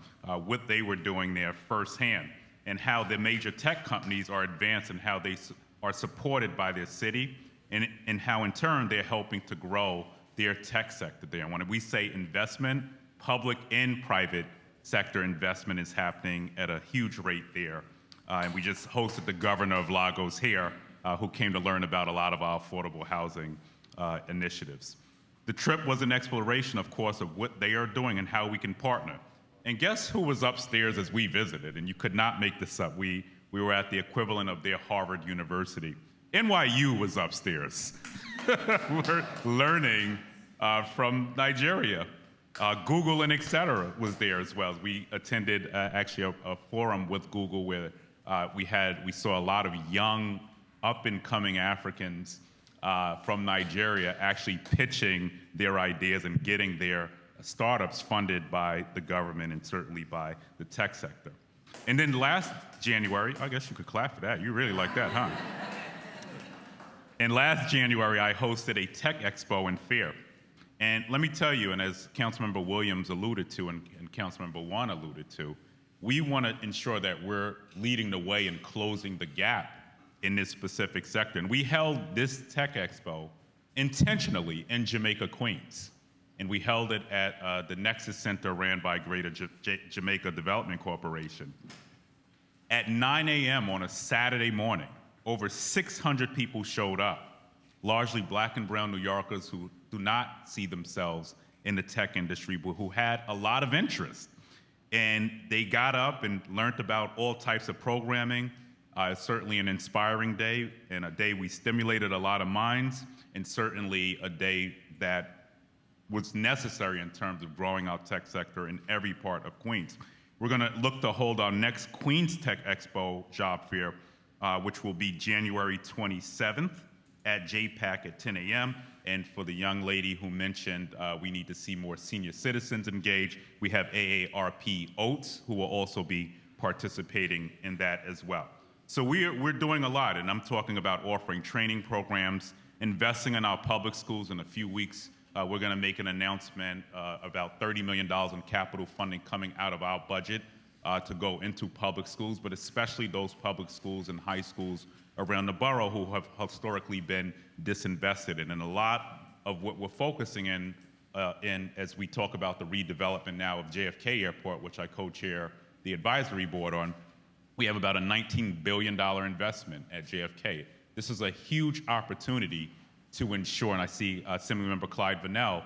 what they were doing there firsthand and how the major tech companies are advanced and how they are supported by their city and how in turn they're helping to grow their tech sector there. When we say investment, public and private sector investment is happening at a huge rate there. And we just hosted the governor of Lagos here who came to learn about a lot of our affordable housing initiatives. The trip was an exploration, of course, of what they are doing and how we can partner. And guess who was upstairs as we visited? And you could not make this up. We were at the equivalent of their Harvard University. NYU was upstairs. We're learning from Nigeria. Google and et cetera was there as well. We attended actually a forum with Google where we saw a lot of young, up-and-coming Africans from Nigeria actually pitching their ideas and getting their startups funded by the government and certainly by the tech sector. And then last January, I guess you could clap for that. You really like that, huh? And last January, I hosted a tech expo and fair. And let me tell you, and as Councilmember Williams alluded to and Councilmember Wan alluded to, we want to ensure that we're leading the way in closing the gap in this specific sector. And we held this tech expo intentionally in Jamaica, Queens. And we held it at the Nexus Center ran by Greater Jamaica Development Corporation. At 9 a.m. on a Saturday morning, over 600 people showed up, largely black and brown New Yorkers who do not see themselves in the tech industry, but who had a lot of interest. And they got up and learned about all types of programming. Certainly an inspiring day, and a day we stimulated a lot of minds, and certainly a day that was necessary in terms of growing our tech sector in every part of Queens. We're gonna look to hold our next Queens Tech Expo job fair, which will be January 27th at JPAC at 10 a.m. And for the young lady who mentioned we need to see more senior citizens engaged, we have AARP Oates, who will also be participating in that as well. So we're doing a lot, and I'm talking about offering training programs, investing in our public schools. In a few weeks, we're gonna make an announcement about $30 million in capital funding coming out of our budget to go into public schools, but especially those public schools and high schools around the borough who have historically been disinvested in. And a lot of what we're focusing in as we talk about the redevelopment now of JFK Airport, which I co-chair the advisory board on, we have about a $19 billion investment at JFK. This is a huge opportunity to ensure, and I see Assemblymember Clyde Vannell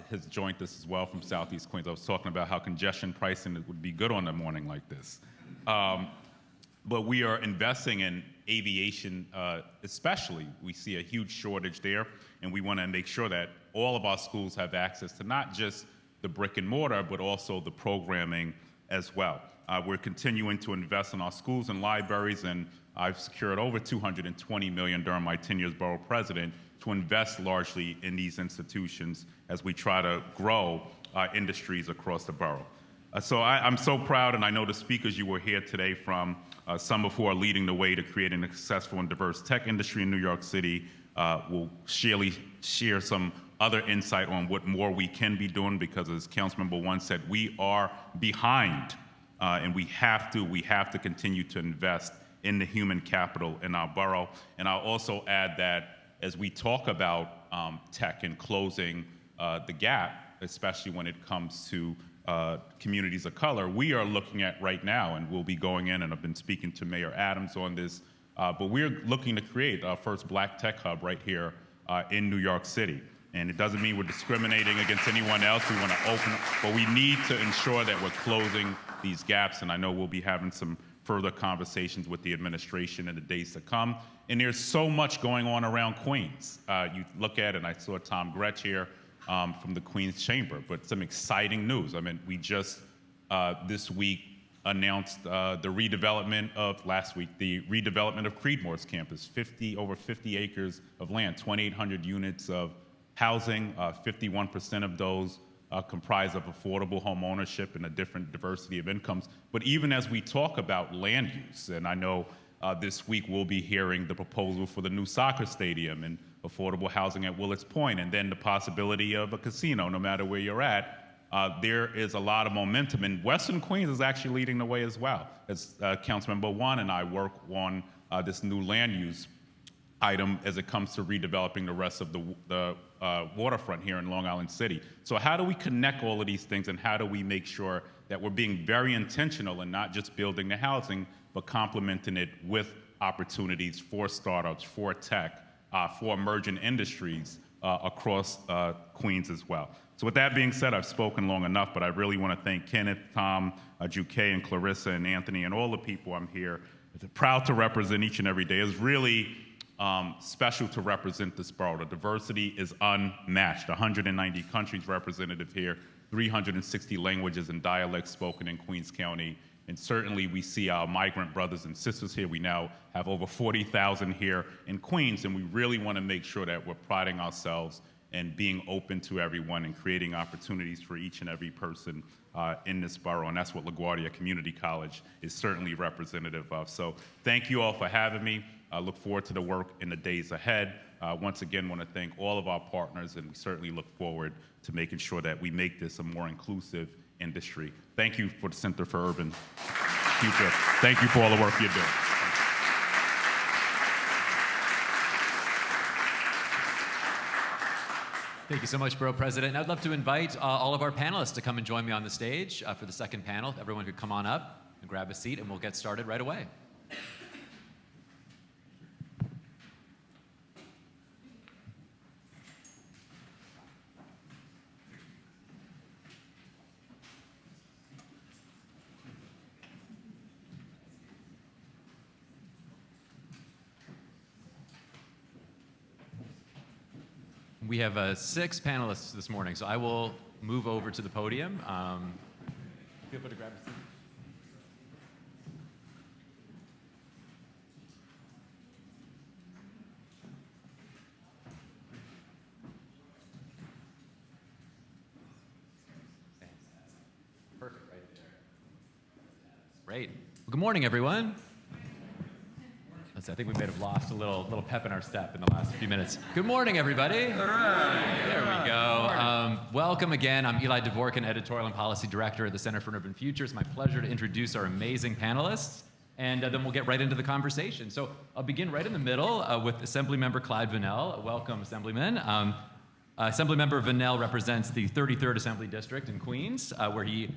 has joined us as well from Southeast Queens. I was talking about how congestion pricing would be good on a morning like this. But we are investing in aviation especially. We see a huge shortage there, and we want to make sure that all of our schools have access to not just the brick and mortar, but also the programming as well. We're continuing to invest in our schools and libraries, and I've secured over $220 million during my tenure as borough president to invest largely in these institutions as we try to grow industries across the borough. So I'm so proud, and I know the speakers you will hear today from, some of who are leading the way to creating a successful and diverse tech industry in New York City, will share some other insight on what more we can be doing, because as Councilmember One said, we are behind, and we have to continue to invest in the human capital in our borough. And I'll also add that as we talk about tech and closing the gap, especially when it comes to communities of color, we are looking at right now, and we'll be going in, and I've been speaking to Mayor Adams on this, but we're looking to create our first Black tech hub right here in New York City. And it doesn't mean we're discriminating against anyone else. We want to open, but we need to ensure that we're closing these gaps. And I know we'll be having some further conversations with the administration in the days to come. And there's so much going on around Queens. You look at it, and I saw Tom Gretsch here from the Queens Chamber, but some exciting news. I mean, we just this week announced the redevelopment of Creedmoor's campus, over 50 acres of land, 2,800 units of housing, 51% of those comprise of affordable home ownership and a different diversity of incomes. But even as we talk about land use, and I know this week we'll be hearing the proposal for the new soccer stadium and affordable housing at Willets Point, and then the possibility of a casino, no matter where you're at, there is a lot of momentum. And Western Queens is actually leading the way as well. As Councilmember One and I work on this new land use item as it comes to redeveloping the rest of the waterfront here in Long Island City. So how do we connect all of these things, and how do we make sure that we're being very intentional and not just building the housing, but complementing it with opportunities for startups, for tech, for emerging industries across Queens as well. So with that being said, I've spoken long enough, but I really want to thank Kenneth, Tom, Juke, and Clarissa, and Anthony, and all the people I'm here. Proud to represent each and every day. It's really special to represent this borough. The diversity is unmatched. 190 countries represented here, 360 languages and dialects spoken in Queens County. And certainly we see our migrant brothers and sisters here. We now have over 40,000 here in Queens, and we really want to make sure that we're priding ourselves and being open to everyone and creating opportunities for each and every person in this borough. And that's what LaGuardia Community College is certainly representative of. So thank you all for having me. I look forward to the work in the days ahead. Once again, want to thank all of our partners, and we certainly look forward to making sure that we make this a more inclusive industry. Thank you for the Center for Urban Future. Thank you for all the work you're doing. Thank you so much, Borough President. And I'd love to invite all of our panelists to come and join me on the stage for the second panel. If everyone could come on up and grab a seat, and we'll get started right away. We have 6 panelists this morning, so I will move over to the podium. Feel free to grab a seat. Perfect, right there. Great. Well, good morning, everyone. I think we may have lost a little pep in our step in the last few minutes. Good morning, everybody. All right. There we go. Welcome again. I'm Eli Dvorkin, Editorial and Policy Director at the Center for Urban Future. It's my pleasure to introduce our amazing panelists, and then we'll get right into the conversation. So I'll begin right in the middle with Assemblymember Clyde Vannell. Welcome, Assemblyman. Assemblymember Vannell represents the 33rd Assembly District in Queens, where he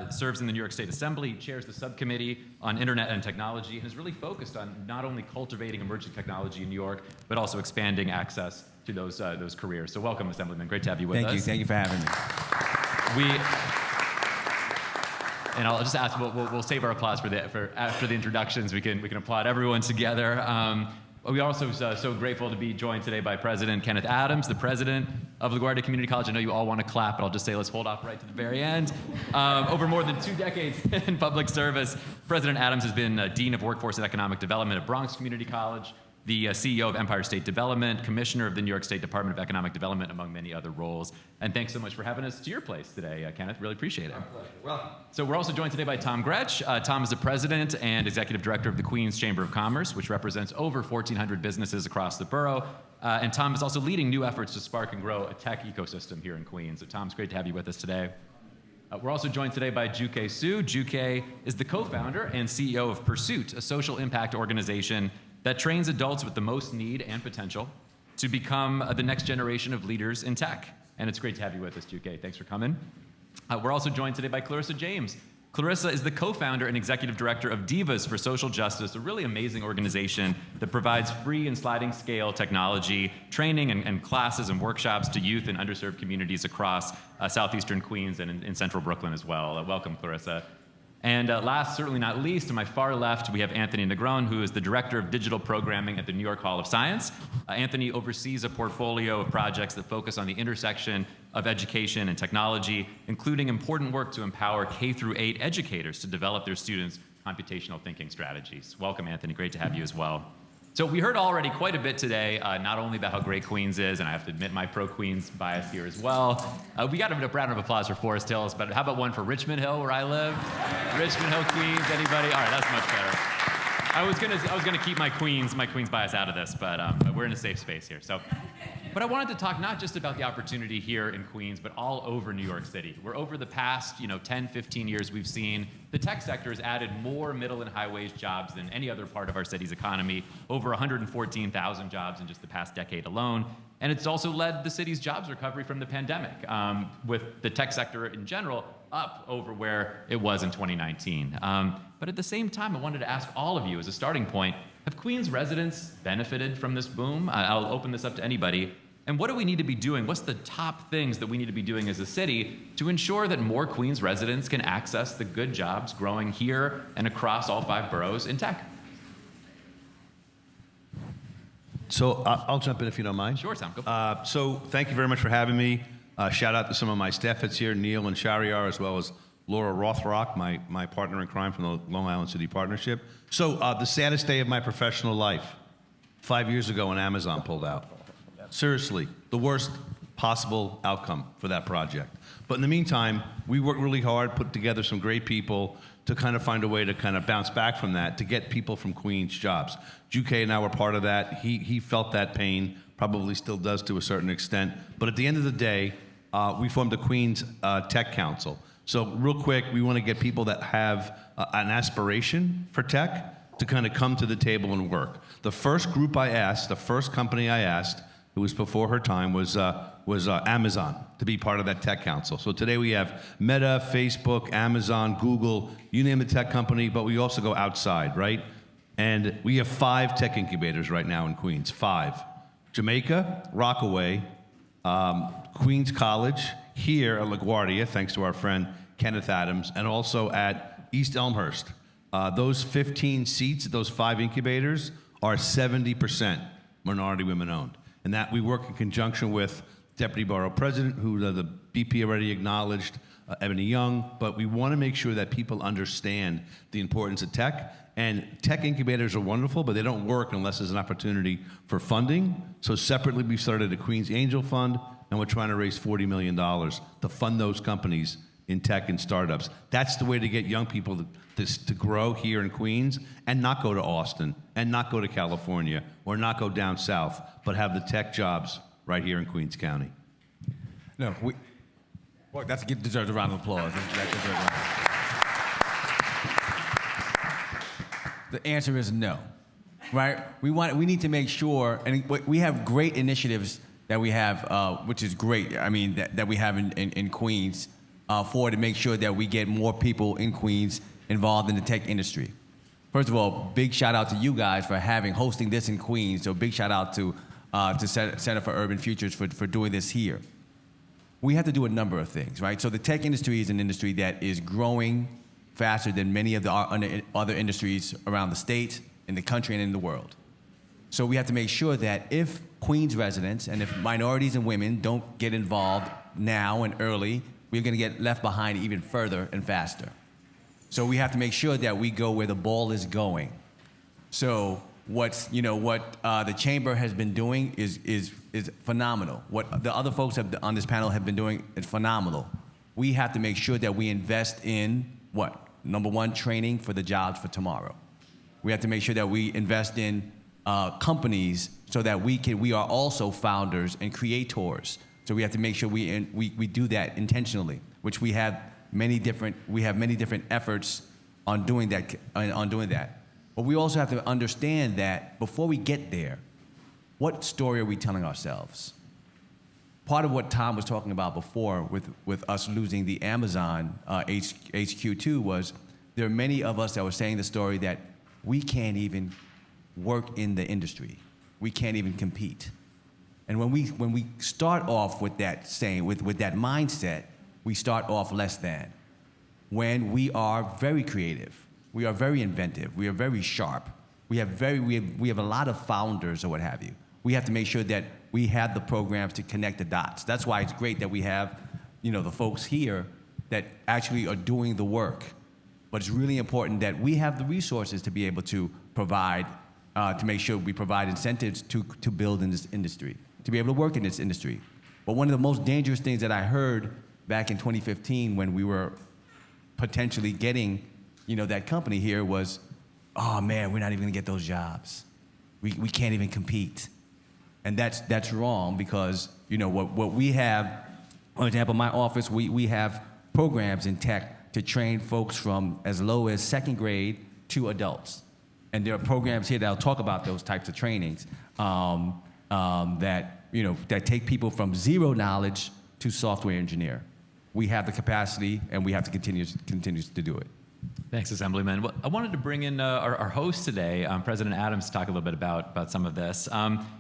serves in the New York State Assembly. He chairs the subcommittee on internet and technology and is really focused on not only cultivating emerging technology in New York, but also expanding access to those careers. So welcome, Assemblyman. Great to have you with us. Thank you for having me. And I'll just ask, we'll save our applause for after the introductions. We can applaud everyone together. We are also so grateful to be joined today by President Kenneth Adams, the president of LaGuardia Community College. I know you all want to clap, but I'll just say let's hold off right to the very end. Over more than 2 decades in public service, President Adams has been Dean of Workforce and Economic Development at Bronx Community College, the CEO of Empire State Development, Commissioner of the New York State Department of Economic Development, among many other roles. And thanks so much for having us to your place today, Kenneth. Really appreciate it. My pleasure. Welcome. So we're also joined today by Tom Gretsch. Tom is the president and executive director of the Queens Chamber of Commerce, which represents over 1,400 businesses across the borough. And Tom is also leading new efforts to spark and grow a tech ecosystem here in Queens. So Tom, it's great to have you with us today. We're also joined today by Juke Su. Juke is the co-founder and CEO of Pursuit, a social impact organization that trains adults with the most need and potential to become the next generation of leaders in tech. And it's great to have you with us, Juke. Thanks for coming. We're also joined today by Clarissa James. Clarissa is the co-founder and executive director of Divas for Social Justice, a really amazing organization that provides free and sliding scale technology, training and classes and workshops to youth in underserved communities across southeastern Queens and in central Brooklyn as well. Welcome, Clarissa. And last, certainly not least, to my far left, we have Anthony Negron, who is the Director of Digital Programming at the New York Hall of Science. Anthony oversees a portfolio of projects that focus on the intersection of education and technology, including important work to empower K-8 educators to develop their students' computational thinking strategies. Welcome, Anthony. Great to have you as well. So we heard already quite a bit today, not only about how great Queens is, and I have to admit my pro-Queens bias here as well. We got a round of applause for Forest Hills, but how about one for Richmond Hill, where I live? Richmond Hill, Queens, anybody? All right, that's much better. I was gonna keep my Queens bias out of this, but we're in a safe space here. So, but I wanted to talk not just about the opportunity here in Queens, but all over New York City, where over the past 10, 15 years, we've seen the tech sector has added more middle and high wage jobs than any other part of our city's economy, over 114,000 jobs in just the past decade alone. And it's also led the city's jobs recovery from the pandemic, with the tech sector in general up over where it was in 2019. But at the same time, I wanted to ask all of you as a starting point, have Queens residents benefited from this boom? I'll open this up to anybody. And what do we need to be doing? What's the top things that we need to be doing as a city to ensure that more Queens residents can access the good jobs growing here and across all 5 boroughs in tech? So I'll jump in if you don't mind. Sure, Tom. Go. So thank you very much for having me. Shout out to some of my staff that's here, Neil and Shariar, as well as Laura Rothrock, my partner in crime from the Long Island City Partnership. So the saddest day of my professional life, 5 years ago when Amazon pulled out. Seriously, the worst possible outcome for that project. But in the meantime, we worked really hard, put together some great people to kind of find a way to kind of bounce back from that, to get people from Queens jobs. Juke and I were part of that. He felt that pain, probably still does to a certain extent. But at the end of the day, we formed the Queens Tech Council. So real quick, we want to get people that have an aspiration for tech to kind of come to the table and work. The first group I asked, the first company I asked, who was before her time, was Amazon to be part of that tech council. So today we have Meta, Facebook, Amazon, Google, you name a tech company, but we also go outside, right? And we have 5 tech incubators right now in Queens, 5. Jamaica, Rockaway, Queens College, here at LaGuardia, thanks to our friend Kenneth Adams, and also at East Elmhurst. Those 15 seats, those 5 incubators, are 70% minority women owned. And that we work in conjunction with Deputy Borough President, who the BP already acknowledged, Ebony Young, but we want to make sure that people understand the importance of tech. And tech incubators are wonderful, but they don't work unless there's an opportunity for funding. So separately, we've started a Queens Angel Fund, and we're trying to raise $40 million to fund those companies in tech and startups. That's the way to get young people to grow here in Queens and not go to Austin and not go to California or not go down south, but have the tech jobs right here in Queens County. No, well, that deserves a round of applause. That deserves a round of applause. The answer is no, right? We need to make sure, and we have great initiatives that we have, which is great. I mean, that we have in Queens to make sure that we get more people in Queens involved in the tech industry. First of all, big shout out to you guys for hosting this in Queens. So big shout out to Center for Urban Futures for doing this here. We have to do a number of things, right? So the tech industry is an industry that is growing faster than many of the other industries around the state, in the country, and in the world. So we have to make sure that if Queens residents and if minorities and women don't get involved now and early, we're going to get left behind even further and faster. So we have to make sure that we go where the ball is going. So what the chamber has been doing is phenomenal. What the other folks on this panel have been doing is phenomenal. We have to make sure that we invest in what? Number one, training for the jobs for tomorrow. We have to make sure that we invest in companies so that we are also founders and creators. So we have to make sure we do that intentionally, which we have many different efforts on doing that. But we also have to understand that before we get there, what story are we telling ourselves? Part of what Tom was talking about before with us losing the Amazon HQ2 was there are many of us that were saying the story that we can't even work in the industry. We can't even compete. And when we start off with that saying, with that mindset, we start off less than. When we are very creative, we are very inventive, we are very sharp, we have a lot of founders or what have you. We have to make sure that we have the programs to connect the dots. That's why it's great that we have, the folks here that actually are doing the work. But it's really important that we have the resources to be able to provide, to make sure we provide incentives to build in this industry, to be able to work in this industry. But one of the most dangerous things that I heard back in 2015 when we were potentially getting, that company here was, oh man, we're not even gonna get those jobs. We can't even compete. And that's wrong because, what we have, for example, my office, we have programs in tech to train folks from as low as second grade to adults. And there are programs here that'll talk about those types of trainings that take people from zero knowledge to software engineer. We have the capacity and we have to continue to do it. Thanks, Assemblyman. Well, I wanted to bring in our host today, President Adams, to talk a little bit about some of this,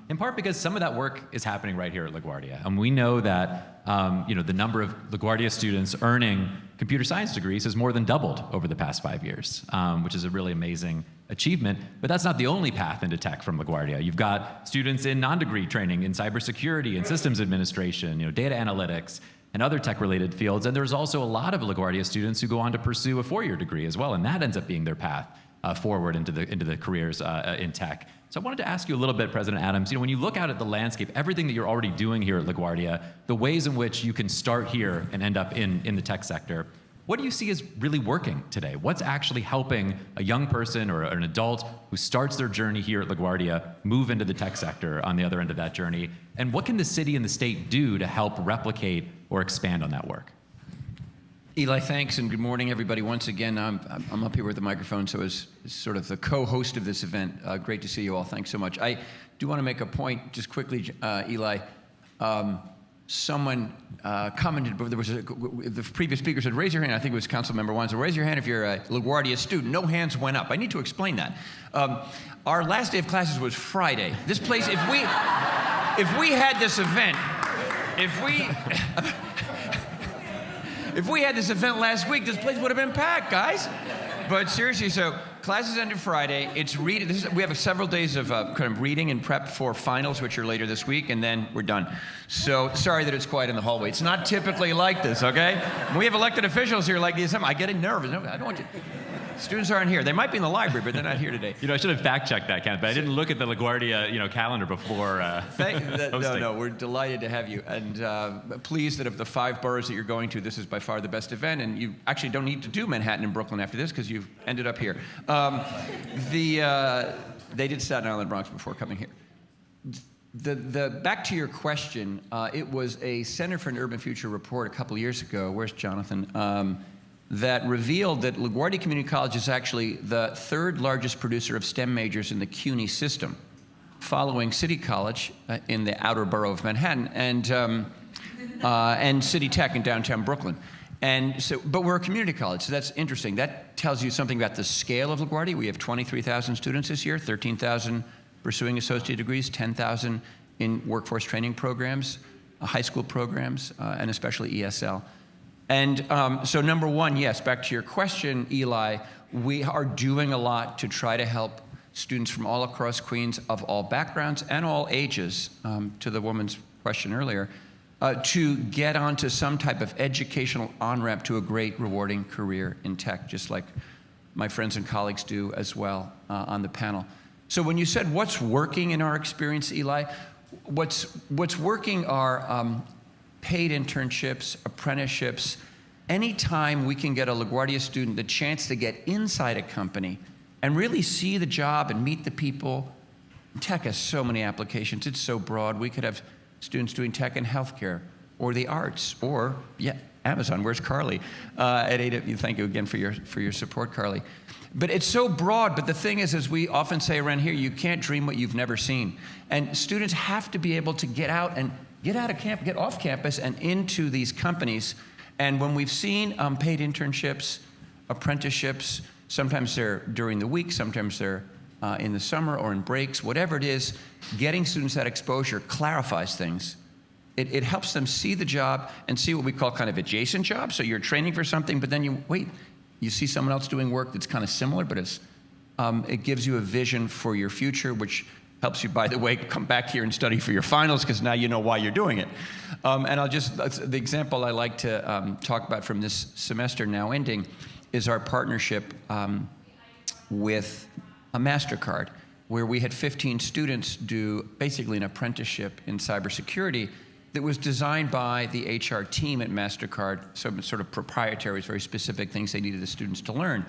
in part because some of that work is happening right here at LaGuardia. And we know that the number of LaGuardia students earning computer science degrees has more than doubled over the past 5 years, which is a really amazing achievement. But that's not the only path into tech from LaGuardia. You've got students in non-degree training in cybersecurity and systems administration, data analytics, and other tech-related fields. And there's also a lot of LaGuardia students who go on to pursue a 4-year degree as well, and that ends up being their path forward into the careers in tech. So I wanted to ask you a little bit, President Adams, when you look out at the landscape, everything that you're already doing here at LaGuardia, the ways in which you can start here and end up in the tech sector, what do you see as really working today? What's actually helping a young person or an adult who starts their journey here at LaGuardia move into the tech sector on the other end of that journey? And what can the city and the state do to help replicate or expand on that work? Eli, thanks, and good morning, everybody. Once again, I'm up here with the microphone, so as sort of the co-host of this event, great to see you all. Thanks so much. I do want to make a point just quickly, Eli. Someone commented, the previous speaker said, raise your hand. I think it was council member one. So raise your hand if you're a LaGuardia student. No hands went up. I need to explain that. Our last day of classes was Friday. This place, if we had this event, if we had this event last week, this place would have been packed, guys. But seriously, so classes ended Friday. It's reading. We have several days of kind of reading and prep for finals, which are later this week, and then we're done. So sorry that it's quiet in the hallway. It's not typically like this, okay? When we have elected officials here like this, I get nervous. I don't want to. Students aren't here. They might be in the library, but they're not here today. I should have fact-checked that, Ken, but I didn't look at the LaGuardia, calendar before hosting. No, we're delighted to have you, and pleased that of the 5 boroughs that you're going to, this is by far the best event, and you actually don't need to do Manhattan and Brooklyn after this because you've ended up here. They did Staten Island and Bronx before coming here. Back to your question, it was a Center for an Urban Future report a couple of years ago. Where's Jonathan? That revealed that LaGuardia Community College is actually the 3rd largest producer of STEM majors in the CUNY system, following City College in the outer borough of Manhattan and City Tech in downtown Brooklyn. And so, but we're a community college, so that's interesting. That tells you something about the scale of LaGuardia. We have 23,000 students this year, 13,000 pursuing associate degrees, 10,000 in workforce training programs, high school programs, and especially ESL. And so number one, yes, back to your question, Eli, we are doing a lot to try to help students from all across Queens of all backgrounds and all ages, to the woman's question earlier, to get onto some type of educational on-ramp to a great, rewarding career in tech, just like my friends and colleagues do as well on the panel. So when you said what's working in our experience, Eli, what's working are paid internships, apprenticeships. Anytime we can get a LaGuardia student the chance to get inside a company and really see the job and meet the people. Tech has so many applications. It's so broad. We could have students doing tech in healthcare or the arts or, Amazon. Where's Carly? At AW, thank you again for your support, Carly. But it's so broad, but the thing is, as we often say around here, you can't dream what you've never seen. And students have to be able to get out of camp, get off campus and into these companies. And when we've seen paid internships, apprenticeships, sometimes they're during the week, sometimes they're in the summer or in breaks, whatever it is, getting students that exposure clarifies things. It helps them see the job and see what we call kind of adjacent jobs. So you're training for something, but then you see someone else doing work that's kind of similar, but it gives you a vision for your future, which helps you, by the way, come back here and study for your finals, because now you know why you're doing it. And the example I like to talk about from this semester now ending is our partnership with a MasterCard, where we had 15 students do basically an apprenticeship in cybersecurity that was designed by the HR team at MasterCard, so it's sort of proprietary, very specific things they needed the students to learn.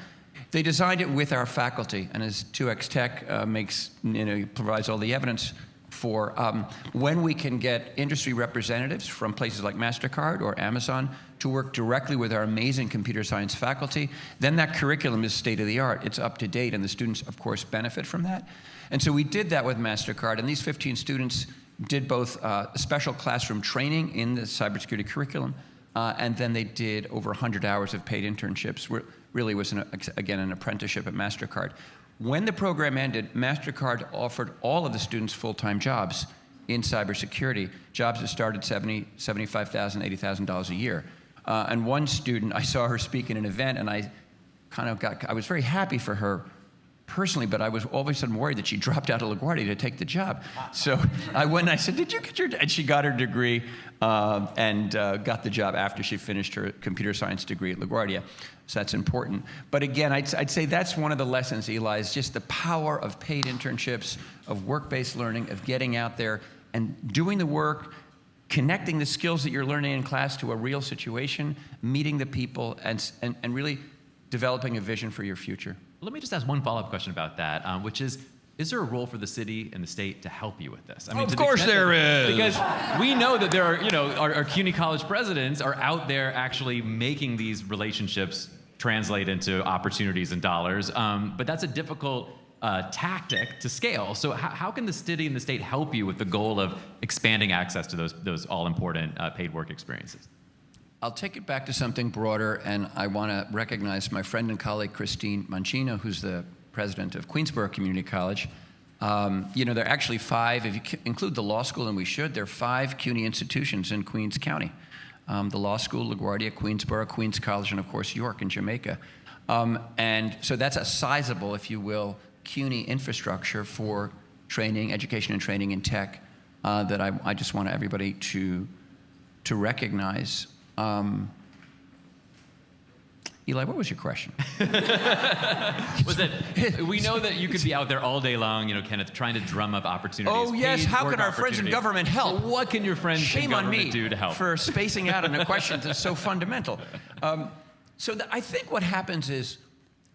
They designed it with our faculty, and as 2X Tech provides all the evidence for when we can get industry representatives from places like MasterCard or Amazon to work directly with our amazing computer science faculty, then that curriculum is state of the art. It's up to date, and the students, of course, benefit from that. And so we did that with MasterCard, and these 15 students did both special classroom training in the cybersecurity curriculum, and then they did over 100 hours of paid internships. Really was, again, an apprenticeship at MasterCard. When the program ended, MasterCard offered all of the students full-time jobs in cybersecurity, jobs that started $70,000, $75,000, $80,000 a year. And one student, I saw her speak in an event, and I was very happy for her personally, but I was all of a sudden worried that she dropped out of LaGuardia to take the job. So I went and I said, did you get your, and she got her degree and got the job after she finished her computer science degree at LaGuardia. So that's important. But again, I'd say that's one of the lessons, Eli, is just the power of paid internships, of work-based learning, of getting out there and doing the work, connecting the skills that you're learning in class to a real situation, meeting the people, and really developing a vision for your future. Let me just ask one follow-up question about that, which is there a role for the city and the state to help you with this? I mean, of course there is. Because we know that there are, our CUNY college presidents are out there actually making these relationships translate into opportunities and dollars, but that's a difficult tactic to scale. So how can the city and the state help you with the goal of expanding access to those all-important paid work experiences? I'll take it back to something broader, and I want to recognize my friend and colleague, Christine Mancino, who's the president of Queensborough Community College. There are actually 5, if you include the law school, and we should, there are 5 CUNY institutions in Queens County. The law school, LaGuardia, Queensborough, Queens College, and of course, York in Jamaica. And so that's a sizable, if you will, CUNY infrastructure for training, education and training in tech that I just want everybody to recognize. Eli, what was your question? Was that we know that you could be out there all day long, Kenneth, trying to drum up opportunities. Oh, yes. paid How work can our friends in opportunities. government help? What can your friends Shame in on government me do to help? for spacing out on a question that's so fundamental. I think what happens is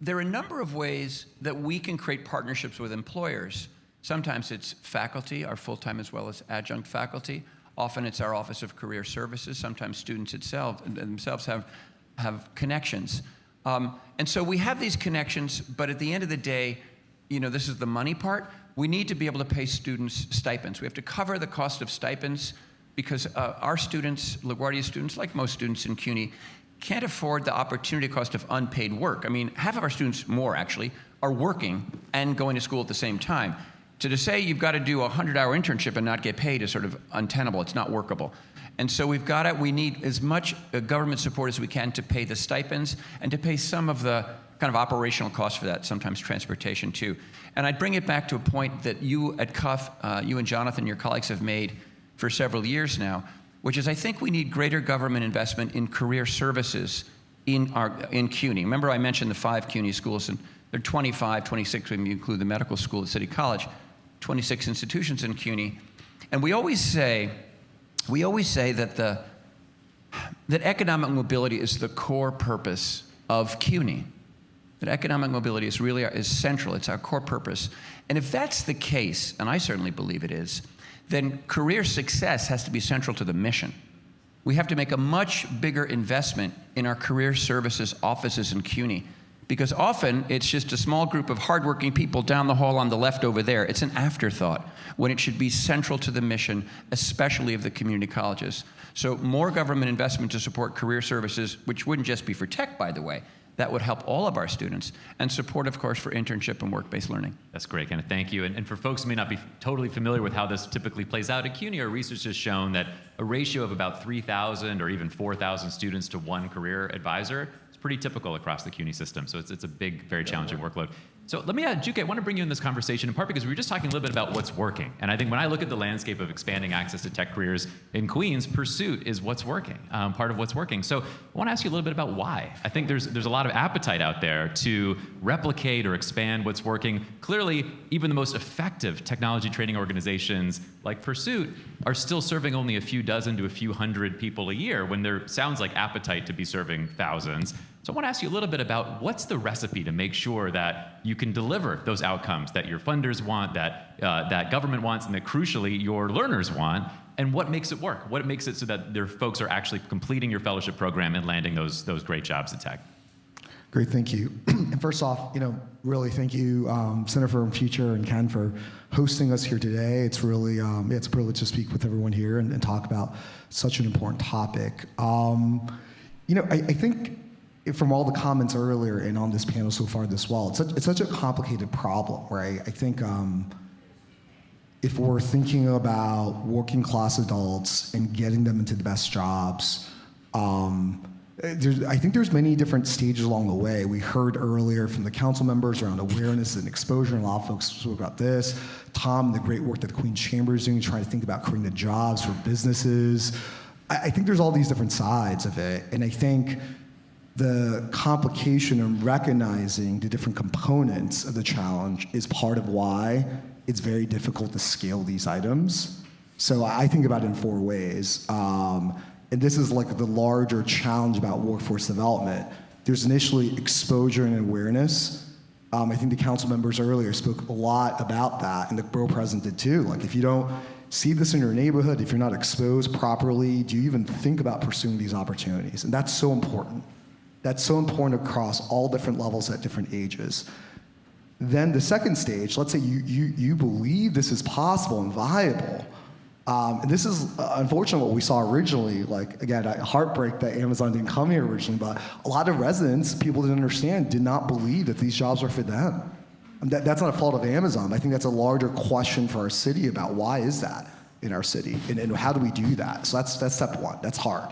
there are a number of ways that we can create partnerships with employers. Sometimes it's faculty, our full-time as well as adjunct faculty. Often it's our Office of Career Services. Sometimes students themselves have connections. And so we have these connections, but at the end of the day, this is the money part. We need to be able to pay students stipends. We have to cover the cost of stipends because our students, LaGuardia students, like most students in CUNY, can't afford the opportunity cost of unpaid work. I mean, half of our students, more actually, are working and going to school at the same time. To say you've got to do a 100-hour internship and not get paid is sort of untenable. It's not workable. And so we need as much government support as we can to pay the stipends and to pay some of the kind of operational costs for that, sometimes transportation too. And I'd bring it back to a point that you at CUF, you and Jonathan, your colleagues, have made for several years now, which is I think we need greater government investment in career services in CUNY. Remember I mentioned the 5 CUNY schools, and there are 25, 26 when you include the medical school at City College, 26 institutions in CUNY. And we always say that that economic mobility is the core purpose of CUNY. That economic mobility is central. It's our core purpose. And if that's the case, and I certainly believe it is, then career success has to be central to the mission. We have to make a much bigger investment in our career services offices in CUNY, because often it's just a small group of hardworking people down the hall on the left over there. It's an afterthought when it should be central to the mission, especially of the community colleges. So more government investment to support career services, which wouldn't just be for tech, by the way. That would help all of our students, and support, of course, for internship and work-based learning. That's great, Kenneth. Thank you. And for folks who may not be totally familiar with how this typically plays out at CUNY, our research has shown that a ratio of about 3,000 or even 4,000 students to one career advisor is pretty typical across the CUNY system. So it's a big, very challenging workload. So let me, Juke, I want to bring you in this conversation in part because we were just talking a little bit about what's working. And I think when I look at the landscape of expanding access to tech careers in Queens, Pursuit is what's working, part of what's working. So I want to ask you a little bit about why. I think there's a lot of appetite out there to replicate or expand what's working. Clearly, even the most effective technology training organizations like Pursuit are still serving only a few dozen to a few hundred people a year when there sounds like appetite to be serving thousands. So I want to ask you a little bit about what's the recipe to make sure that you can deliver those outcomes that your funders want, that government wants, and that crucially your learners want, and what makes it work? What makes it so that their folks are actually completing your fellowship program and landing those great jobs in tech? Great, thank you. And first off, really thank you, Center for Future and Ken for hosting us here today. It's really, it's a privilege to speak with everyone here and talk about such an important topic. I think from all the comments earlier and on this panel so far this fall, it's such a complicated problem, right? I think if we're thinking about working class adults and getting them into the best jobs, I think there's many different stages along the way. We heard earlier from the council members around awareness and exposure, and a lot of folks spoke about this. Tom, the great work that the Queen's Chamber is doing, trying to think about creating the jobs for businesses. I think there's all these different sides of it, and I think the complication in recognizing the different components of the challenge is part of why it's very difficult to scale these items. So I think about it in 4 ways. And this is like the larger challenge about workforce development. There's initially exposure and awareness. I think the council members earlier spoke a lot about that, and the borough president did too. Like, if you don't see this in your neighborhood, if you're not exposed properly, do you even think about pursuing these opportunities? And that's so important. That's so important across all different levels at different ages. Then the second stage, let's say you believe this is possible and viable. And this is unfortunately what we saw originally. Like, again, a heartbreak that Amazon didn't come here originally, but a lot of residents, people didn't understand, did not believe that these jobs were for them. And that's not a fault of Amazon. I think that's a larger question for our city about why is that in our city, and how do we do that? So that's step one. That's hard.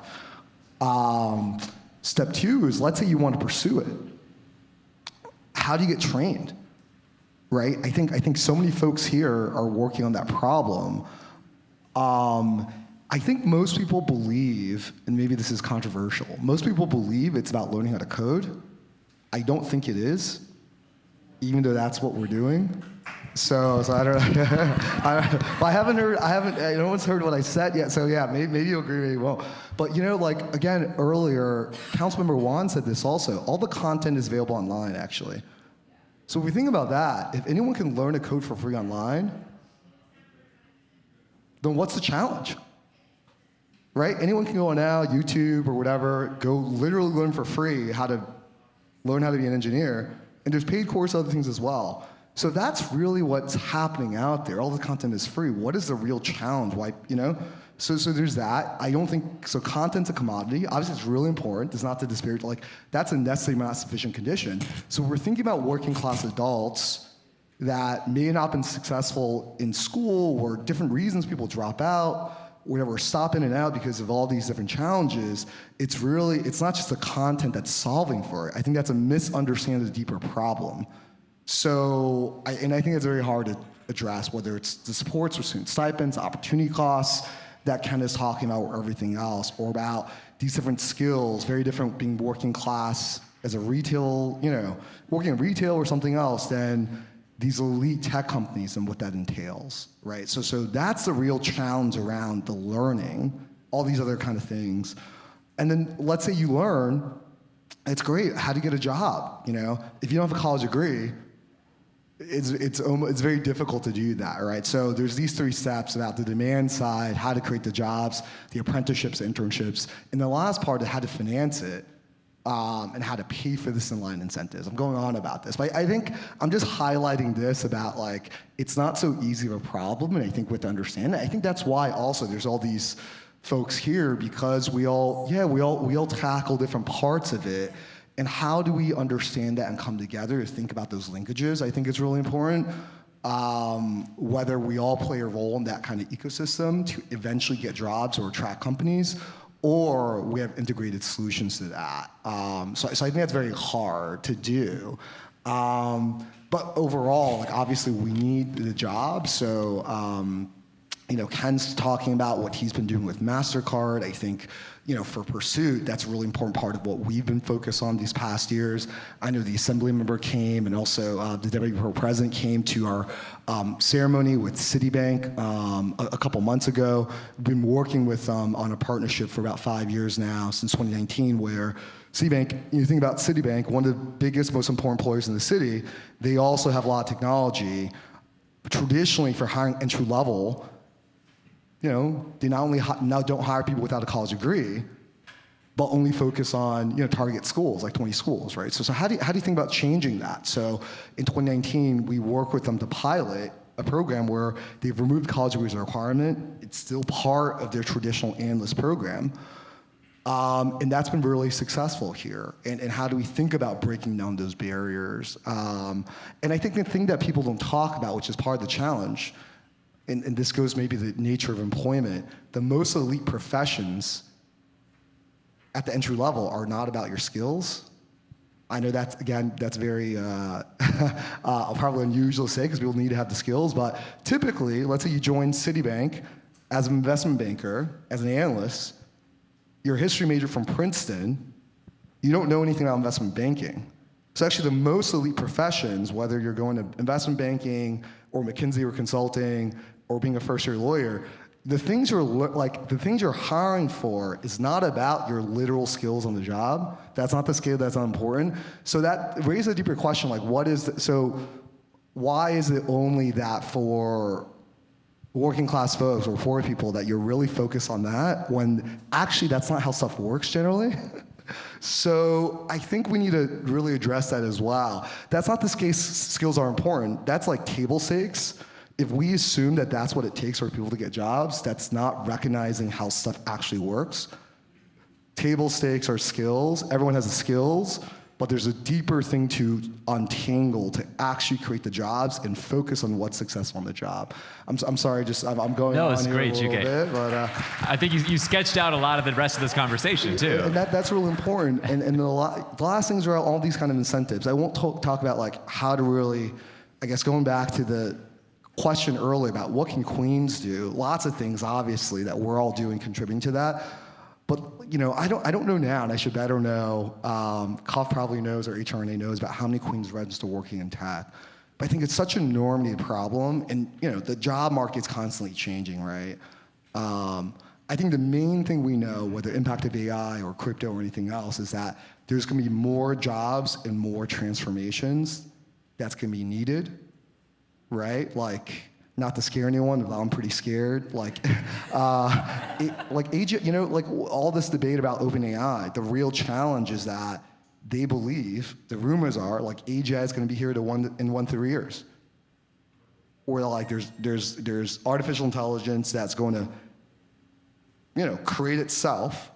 Step two is, let's say you want to pursue it. How do you get trained, right? I think so many folks here are working on that problem. I think most people believe, and maybe this is controversial, most people believe it's about learning how to code, I don't think it is, even though that's what we're doing. So I don't know. No one's heard what I said yet, so yeah, maybe you'll agree, maybe you won't. But like, again, earlier, Councilmember Juan said this also, all the content is available online, actually. So if we think about that, if anyone can learn a code for free online, then what's the challenge? Right? Anyone can go on now, YouTube or whatever, go literally learn for free how to learn how to be an engineer, and there's paid courses, other things as well. So that's really what's happening out there. All the content is free. What is the real challenge? Why, So there's that. I don't think, so content's a commodity. Obviously, it's really important. It's not to disparage, that's a necessary but not sufficient condition. So we're thinking about working class adults that may not have been successful in school or different reasons people drop out, whatever, stop in and out because of all these different challenges. It's not just the content that's solving for it. I think that's a misunderstanding of the deeper problem. So, I think it's very hard to address, whether it's the supports or student stipends, opportunity costs, that Ken is talking about, or everything else, or about these different skills, very different being working class as a retail, working in retail or something else than these elite tech companies and what that entails, right? So that's the real challenge around the learning, all these other kind of things. And then let's say you learn, it's great, how to get a job, If you don't have a college degree, it's very difficult to do that, right? So there's these 3 steps about the demand side, how to create the jobs, the apprenticeships, internships, and the last part is how to finance it, and how to pay for this in-line incentives. I'm going on about this, but I think I'm just highlighting this about it's not so easy of a problem, and I think with understanding, I think that's why also there's all these folks here, because we all tackle different parts of it. And how do we understand that and come together to think about those linkages? I think it's really important. Whether we all play a role in that kind of ecosystem to eventually get jobs or attract companies, or we have integrated solutions to that. So I think that's very hard to do. But overall, obviously we need the job. So, Ken's talking about what he's been doing with MasterCard. I think, for Pursuit, that's a really important part of what we've been focused on these past years. I know the assembly member came, and also the deputy president came to our ceremony with Citibank a couple months ago. We've been working with them on a partnership for about 5 years now, since 2019, where Citibank, you think about Citibank, one of the biggest, most important employers in the city, they also have a lot of technology. Traditionally, for hiring entry level, they not only now don't hire people without a college degree, but only focus on target schools, like 20 schools, right? So how do you think about changing that? So in 2019, we worked with them to pilot a program where they've removed college degrees as a requirement. It's still part of their traditional analyst program, and that's been really successful here. And how do we think about breaking down those barriers? And I think the thing that people don't talk about, which is part of the challenge, and this goes maybe the nature of employment, the most elite professions at the entry level are not about your skills. I know that's very probably unusual to say because people need to have the skills, but typically, let's say you join Citibank as an investment banker, as an analyst, you're a history major from Princeton, you don't know anything about investment banking. So actually the most elite professions, whether you're going to investment banking or McKinsey or consulting or being a first-year lawyer, the things you're hiring for is not about your literal skills on the job. That's not the skill, that's not important. So that raises a deeper question, why is it only that for working class folks or poor people that you're really focused on that when actually that's not how stuff works generally? So I think we need to really address that as well. That's not the case skills are important. That's like table stakes. If we assume that that's what it takes for people to get jobs, that's not recognizing how stuff actually works. Table stakes are skills. Everyone has the skills, but there's a deeper thing to untangle to actually create the jobs and focus on what's successful on the job. I'm sorry, I'm going on it's here great, a little bit, but I think you sketched out a lot of the rest of this conversation too. And that's really important. And the last things are all these kind of incentives. I won't talk about how to really, I guess going back to the question earlier about what can Queens do. Lots of things, obviously, that we're all doing contributing to that. But I don't know now, and I should better know. Cuff probably knows, or HRNA knows about how many Queens residents are working in tech. But I think it's such an enormity problem, and the job market's constantly changing, right? I think the main thing we know, whether impact of AI or crypto or anything else, is that there's going to be more jobs and more transformations that's going to be needed, right? Like, not to scare anyone, but I'm pretty scared. Like, all this debate about OpenAI, the real challenge is that they believe, the rumors are, like AGI is going to be here in 1 to 3 years. Or like there's artificial intelligence that's going to, create itself.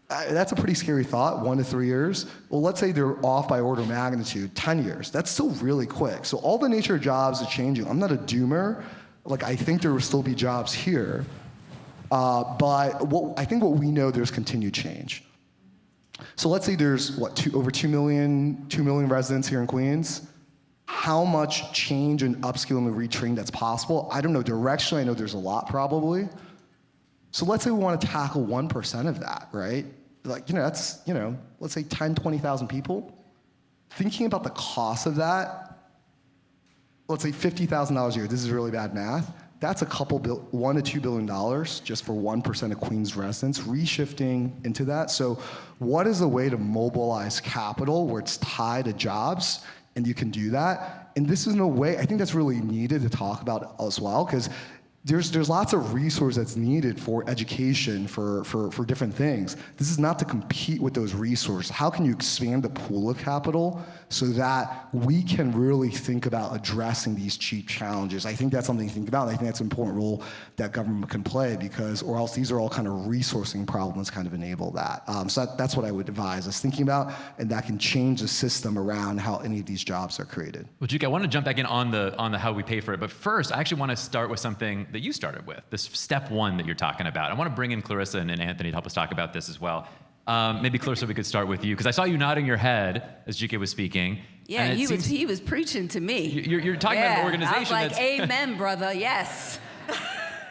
That's a pretty scary thought, 1 to 3 years. Well, let's say they're off by order of magnitude, 10 years. That's still really quick. So all the nature of jobs is changing. I'm not a doomer. Like, I think there will still be jobs here. But I think what we know, there's continued change. So let's say there's, over 2 million residents here in Queens. How much change and upskilling and retraining that's possible? I don't know. Directionally, I know there's a lot probably. So let's say we want to tackle 1% of that, right? Like, that's, let's say 10, 20,000 people. Thinking about the cost of that, let's say $50,000 a year. This is really bad math. That's $1 to $2 billion just for 1% of Queens residents, reshifting into that. So what is a way to mobilize capital where it's tied to jobs, and you can do that? And this is in a way, I think that's really needed to talk about as well, because there's lots of resource that's needed for education, for different things. This is not to compete with those resources. How can you expand the pool of capital so that we can really think about addressing these cheap challenges? I think that's something to think about, and I think that's an important role that government can play, or else these are all kind of resourcing problems kind of enable that. So that's what I would advise us thinking about, and that can change the system around how any of these jobs are created. Well, Juke, I want to jump back in on the how we pay for it, but first, I actually want to start with something that you started with, this step 1 that you're talking about. I want to bring in Clarissa and Anthony to help us talk about this as well. Maybe Clarissa, we could start with you, because I saw you nodding your head as Juke was speaking. Yeah, he was preaching to me. You're talking about an organization I was like, that's... amen, brother, yes.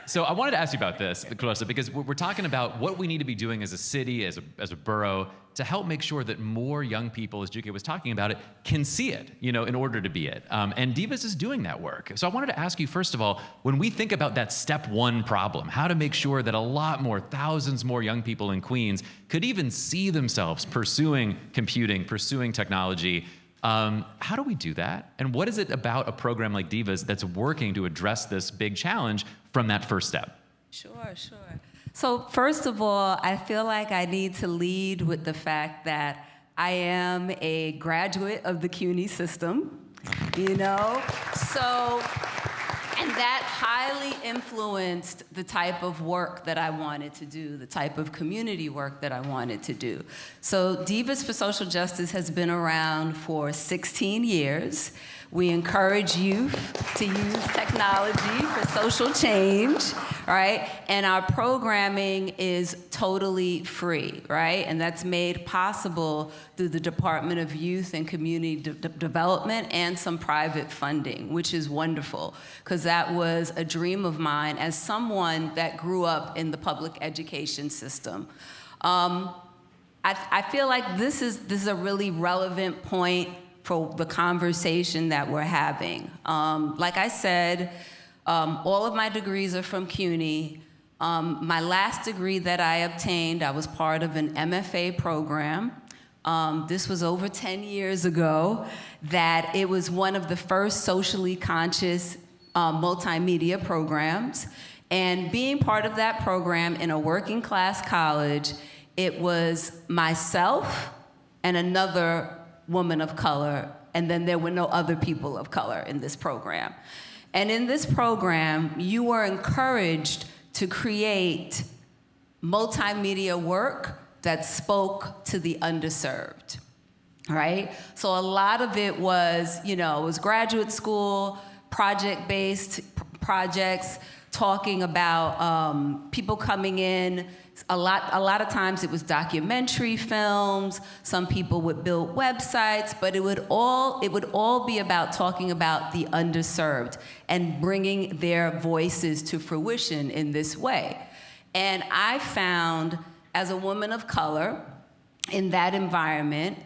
So I wanted to ask you about this, Clarissa, because we're talking about what we need to be doing as a city, as a borough, to help make sure that more young people, as Juke was talking about it, can see it, in order to be it. And Divas is doing that work. So I wanted to ask you, first of all, when we think about that step 1 problem, how to make sure that a lot more, thousands more young people in Queens could even see themselves pursuing computing, pursuing technology, how do we do that? And what is it about a program like Divas that's working to address this big challenge from that first step? Sure. So first of all, I feel like I need to lead with the fact that I am a graduate of the CUNY system, and that highly influenced the type of work that I wanted to do, the type of community work that I wanted to do. So Divas for Social Justice has been around for 16 years. We encourage youth to use technology for social change, right? And our programming is totally free, right? And that's made possible through the Department of Youth and Community Development and some private funding, which is wonderful, because that was a dream of mine as someone that grew up in the public education system. I feel like this is a really relevant point for the conversation that we're having. Like I said, all of my degrees are from CUNY. My last degree that I obtained, I was part of an MFA program. This was over 10 years ago, that it was one of the first socially conscious multimedia programs. And being part of that program in a working class college, it was myself and another woman of color, and then there were no other people of color in this program. And in this program, you were encouraged to create multimedia work that spoke to the underserved, right? So a lot of it was, it was graduate school, project-based projects, talking about people coming in. A lot of times it was documentary films. Some people would build websites, but it would all be about talking about the underserved and bringing their voices to fruition in this way. And I found, as a woman of color in that environment,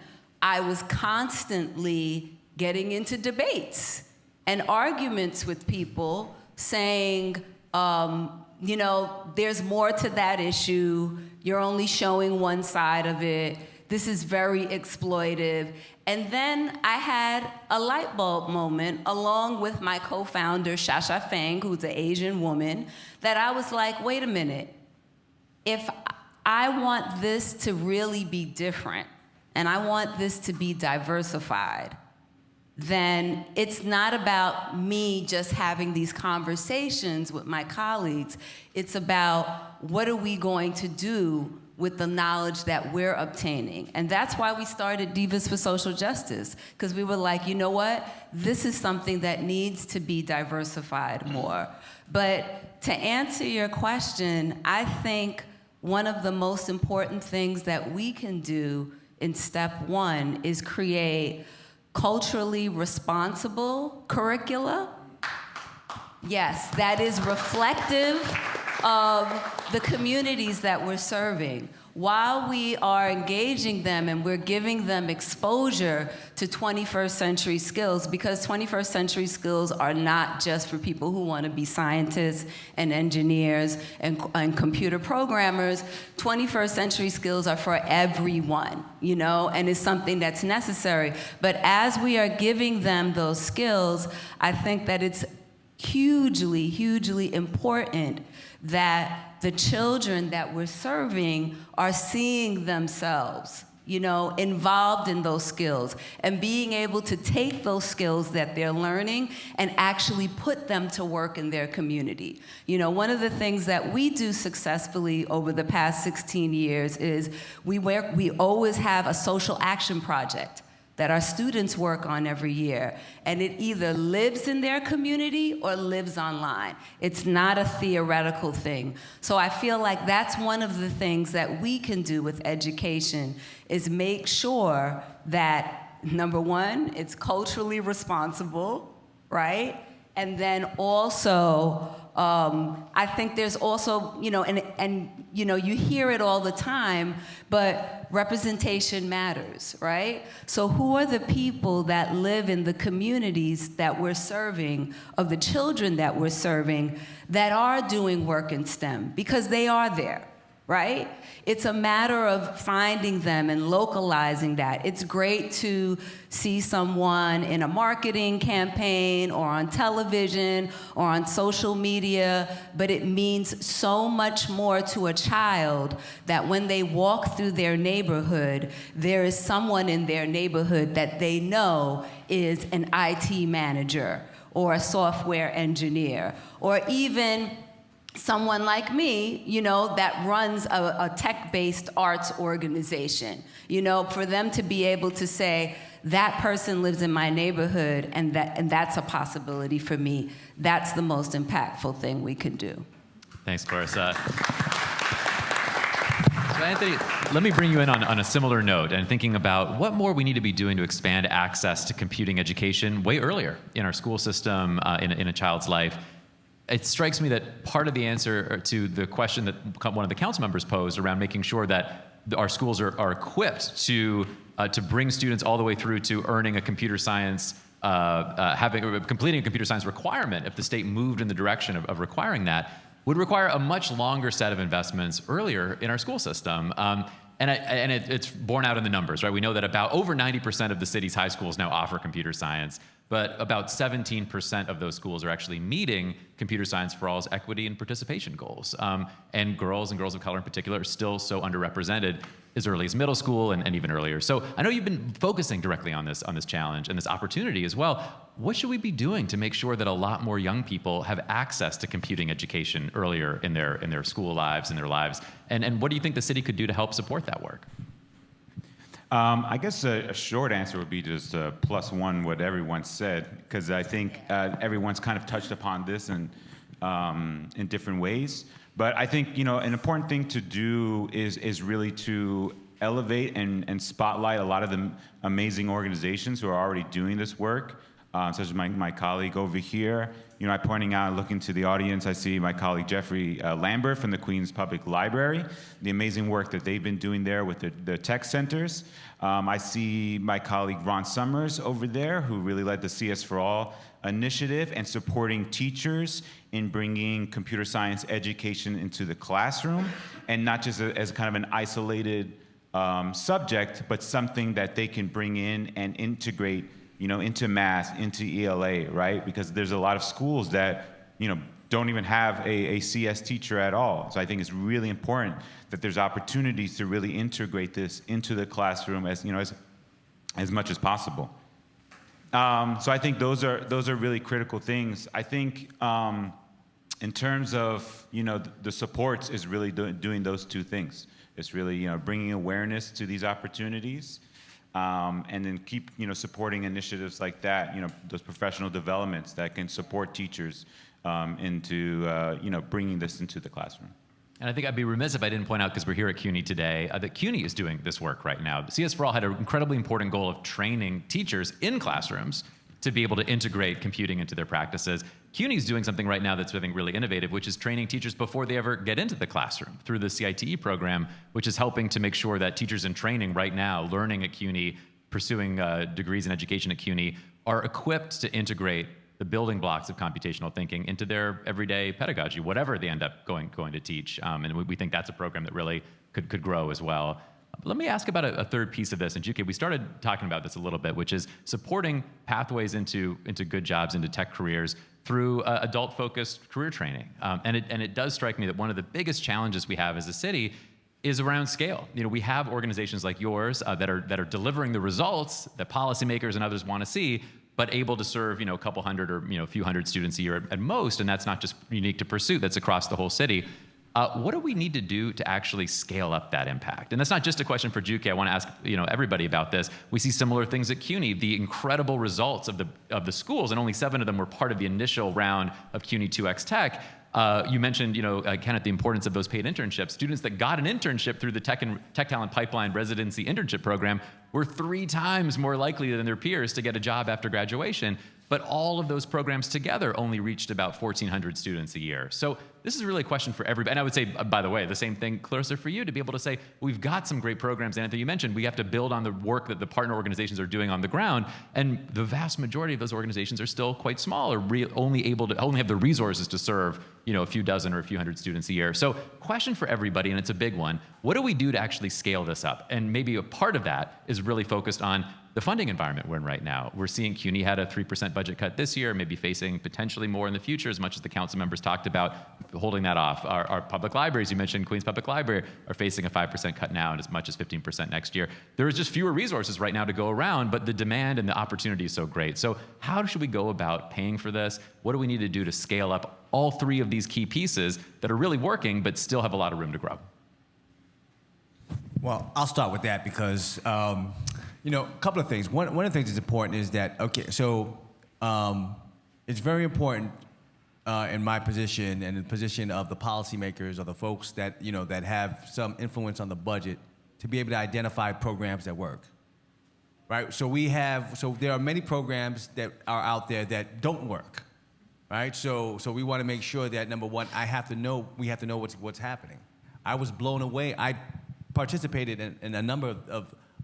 I was constantly getting into debates and arguments with people saying, you know, there's more to that issue. You're only showing one side of it. This is very exploitive. And then I had a light bulb moment along with my co-founder, Shasha Fang, who's an Asian woman, that I was like, wait a minute. If I want this to really be different, and I want this to be diversified, then it's not about me just having these conversations with my colleagues. It's about what are we going to do with the knowledge that we're obtaining. And that's why we started Divas for Social Justice, because we were like, you know what? This is something that needs to be diversified more. But to answer your question, I think one of the most important things that we can do in step one is create culturally responsible curricula. Yes, that is reflective of the communities that we're serving. While we are engaging them and we're giving them exposure to 21st century skills, because 21st century skills are not just for people who want to be scientists and engineers and computer programmers. 21st century skills are for everyone, you know, and it's something that's necessary. But as we are giving them those skills, I think that it's hugely, hugely important that the children that we're serving are seeing themselves, you know, involved in those skills and being able to take those skills that they're learning and actually put them to work in their community. You know, one of the things that we do successfully over the past 16 years is we always have a social action project that our students work on every year. And it either lives in their community or lives online. It's not a theoretical thing. So I feel like that's one of the things that we can do with education is make sure that, number one, it's culturally responsible, right? And then also, I think there's also, you know, and you know, you hear it all the time, but representation matters, right? So who are the people that live in the communities that we're serving, of the children that we're serving, that are doing work in STEM? Because they are there, right? It's a matter of finding them and localizing that. It's great to see someone in a marketing campaign or on television or on social media, but it means so much more to a child that when they walk through their neighborhood, there is someone in their neighborhood that they know is an IT manager or a software engineer, or even someone like me, you know, that runs a tech-based arts organization. You know, for them to be able to say, that person lives in my neighborhood and that's a possibility for me, that's the most impactful thing we can do. Thanks, Clarissa. So Anthony, let me bring you in on a similar note and thinking about what more we need to be doing to expand access to computing education way earlier in our school system, in a child's life. It strikes me that part of the answer to the question that one of the council members posed around making sure that our schools are equipped to bring students all the way through to earning a computer science, completing a computer science requirement, if the state moved in the direction of requiring that, would require a much longer set of investments earlier in our school system. And it's borne out in the numbers, right? We know that about over 90% of the city's high schools now offer computer science, but about 17% of those schools are actually meeting Computer Science for All's equity and participation goals. And girls of color in particular are still so underrepresented as early as middle school and even earlier. So I know you've been focusing directly on this challenge and this opportunity as well. What should we be doing to make sure that a lot more young people have access to computing education earlier in their school lives, in their lives? And what do you think the city could do to help support that work? I guess a short answer would be just plus one what everyone said, because I think everyone's kind of touched upon this in different ways. But I think, you know, an important thing to do is really to elevate and spotlight a lot of the amazing organizations who are already doing this work. such as my colleague over here. You know, I'm pointing out, looking to the audience, I see my colleague Jeffrey Lambert from the Queens Public Library, the amazing work that they've been doing there with the tech centers. I see my colleague Ron Summers over there, who really led the CS for All initiative and supporting teachers in bringing computer science education into the classroom, and not just as kind of an isolated subject, but something that they can bring in and integrate, you know, into math, into ELA, right? Because there's a lot of schools that, you know, don't even have a CS teacher at all. So I think it's really important that there's opportunities to really integrate this into the classroom as, you know, as much as possible. So I think those are really critical things. I think in terms of, you know, the supports is really doing those two things. It's really, you know, bringing awareness to these opportunities, and then keep, you know, supporting initiatives like that, you know, those professional developments that can support teachers into, you know, bringing this into the classroom. And I think I'd be remiss if I didn't point out, because we're here at CUNY today, that CUNY is doing this work right now. CS for All had an incredibly important goal of training teachers in classrooms to be able to integrate computing into their practices. CUNY is doing something right now that's, I think, really innovative, which is training teachers before they ever get into the classroom through the CITE program, which is helping to make sure that teachers in training right now, learning at CUNY, pursuing degrees in education at CUNY, are equipped to integrate the building blocks of computational thinking into their everyday pedagogy, whatever they end up going to teach. And we think that's a program that really could grow as well. Let me ask about a third piece of this. And Juke, we started talking about this a little bit, which is supporting pathways into good jobs, into tech careers through adult-focused career training. And it does strike me that one of the biggest challenges we have as a city is around scale. You know, we have organizations like yours that are delivering the results that policymakers and others want to see, but able to serve, you know, a couple hundred or, you know, a few hundred students a year at most, and that's not just unique to Pursuit, that's across the whole city. What do we need to do to actually scale up that impact? And that's not just a question for Juke. I want to ask, you know, everybody about this. We see similar things at CUNY, the incredible results of the schools, and only 7 of them were part of the initial round of CUNY 2X Tech. You mentioned, you know, Kenneth, the importance of those paid internships. Students that got an internship through the Tech Talent Pipeline residency internship program were 3 times more likely than their peers to get a job after graduation. But all of those programs together only reached about 1,400 students a year. So this is really a question for everybody. And I would say, by the way, the same thing, Clarissa, for you to be able to say, we've got some great programs. And Anthony, you mentioned we have to build on the work that the partner organizations are doing on the ground. And the vast majority of those organizations are still quite small, or only have the resources to serve, you know, a few dozen or a few hundred students a year. So question for everybody, and it's a big one. What do we do to actually scale this up? And maybe a part of that is really focused on the funding environment we're in right now. We're seeing CUNY had a 3% budget cut this year, maybe facing potentially more in the future, as much as the council members talked about holding that off. Our public libraries, you mentioned Queens Public Library, are facing a 5% cut now and as much as 15% next year. There is just fewer resources right now to go around, but the demand and the opportunity is so great. So how should we go about paying for this? What do we need to do to scale up all 3 of these key pieces that are really working, but still have a lot of room to grow? Well, I'll start with that because, you know, a couple of things. One of the things that's important is that, okay, so it's very important in my position and in the position of the policymakers or the folks that, you know, that have some influence on the budget to be able to identify programs that work, right? So there are many programs that are out there that don't work, right? So we want to make sure that, number one, we have to know what's happening. I was blown away. I participated in a number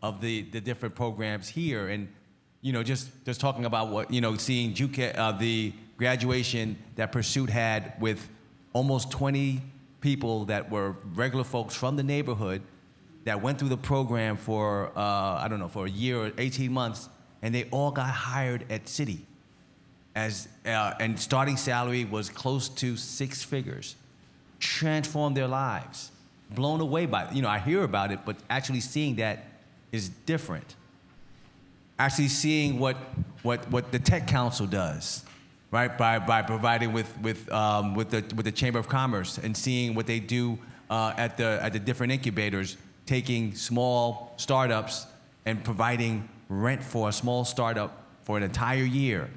of the different programs here, and you know, just talking about what, you know, seeing the graduation that Pursuit had with almost 20 people that were regular folks from the neighborhood that went through the program for I don't know, for a year or 18 months, and they all got hired at City and starting salary was close to 6 figures, transformed their lives. Blown away by it. You know, I hear about it, but actually seeing that is different. Actually seeing what the Tech Council does, right? By providing with the Chamber of Commerce and seeing what they do at the different incubators, taking small startups and providing rent for a small startup for an entire year,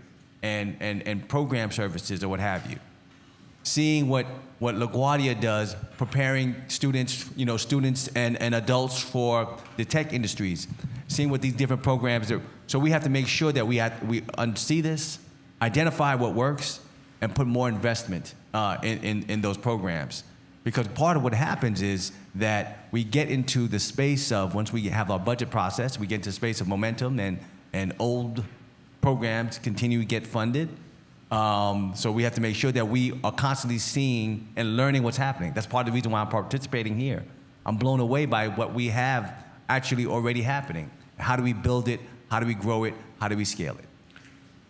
and program services or what have you. seeing what LaGuardia does, preparing students, students and adults for the tech industries, seeing what these different programs are. So we have to make sure that we see this, identify what works, and put more investment in those programs. Because part of what happens is that we get into the space of, once we have our budget process, we get into the space of momentum, and old programs continue to get funded. So we have to make sure that we are constantly seeing and learning what's happening. That's part of the reason why I'm participating here. I'm blown away by what we have actually already happening. How do we build it? How do we grow it? How do we scale it?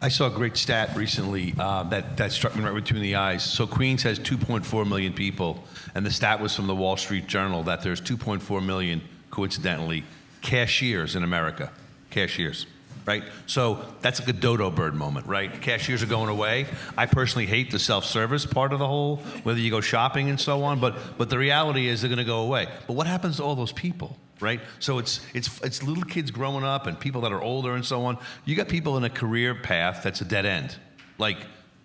I saw a great stat recently that struck me right between the eyes. So Queens has 2.4 million people, and the stat was from the Wall Street Journal that there's 2.4 million, coincidentally, cashiers in America. Cashiers, right? So that's like a dodo bird moment, right? Cashiers are going away. I personally hate the self-service part of the whole, whether you go shopping and so on, but the reality is they're going to go away. But what happens to all those people? Right? So it's little kids growing up and people that are older and so on. You got people in a career path that's a dead end. Like,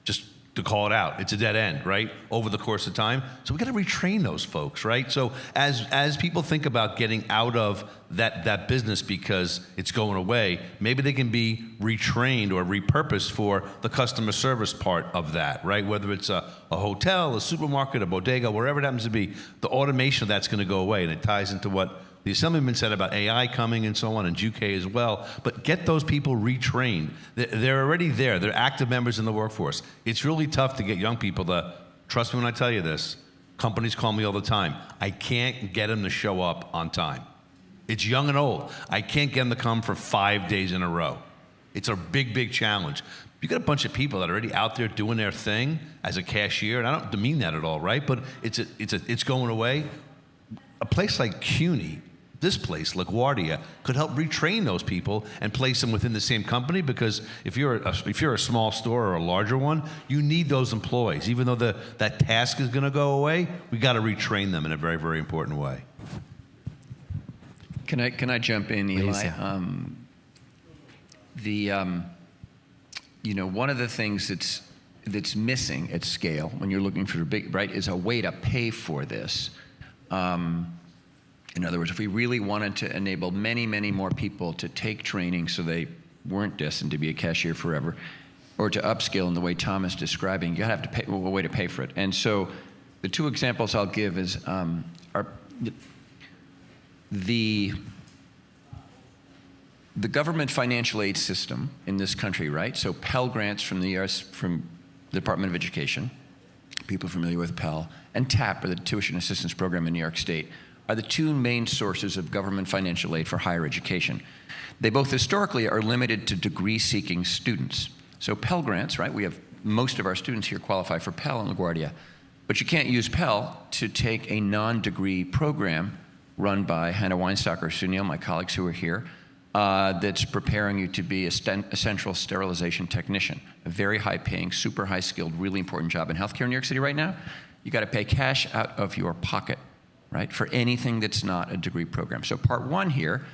just to call it out, it's a dead end, right? Over the course of time. So we got to retrain those folks, right? So as people think about getting out of that business because it's going away, maybe they can be retrained or repurposed for the customer service part of that, right? Whether it's a hotel, a supermarket, a bodega, wherever it happens to be, the automation of that's going to go away. And it ties into what the Assemblyman said about AI coming and so on, and UK as well. But get those people retrained. They're already there. They're active members in the workforce. It's really tough to get young people to, trust me when I tell you this, companies call me all the time. I can't get them to show up on time. It's young and old. I can't get them to come for 5 days in a row. It's a big, big challenge. You got a bunch of people that are already out there doing their thing as a cashier, and I don't demean that at all, right? But it's going away. A place like CUNY, this place, LaGuardia, could help retrain those people and place them within the same company, because if you're a small store or a larger one, you need those employees. Even though that task is going to go away, we got to retrain them in a very, very important way. Can I jump in, Eli? One of the things that's missing at scale when you're looking for is a way to pay for this. In other words, if we really wanted to enable many, many more people to take training so they weren't destined to be a cashier forever, or to upskill in the way Tom is describing, you have to pay a way to pay for it. And so the two examples I'll give is the government financial aid system in this country, right? So Pell Grants from the Department of Education, people familiar with Pell, and TAP, or the Tuition Assistance Program in New York State, are the two main sources of government financial aid for higher education. They both historically are limited to degree-seeking students. So Pell Grants, right? We have most of our students here qualify for Pell and LaGuardia, but you can't use Pell to take a non-degree program run by Hannah Weinstock or Sunil, my colleagues who are here, that's preparing you to be a central sterilization technician, a very high-paying, super high-skilled, really important job in healthcare in New York City right now. You got to pay cash out of your pocket, right, for anything that's not a degree program. So part one here,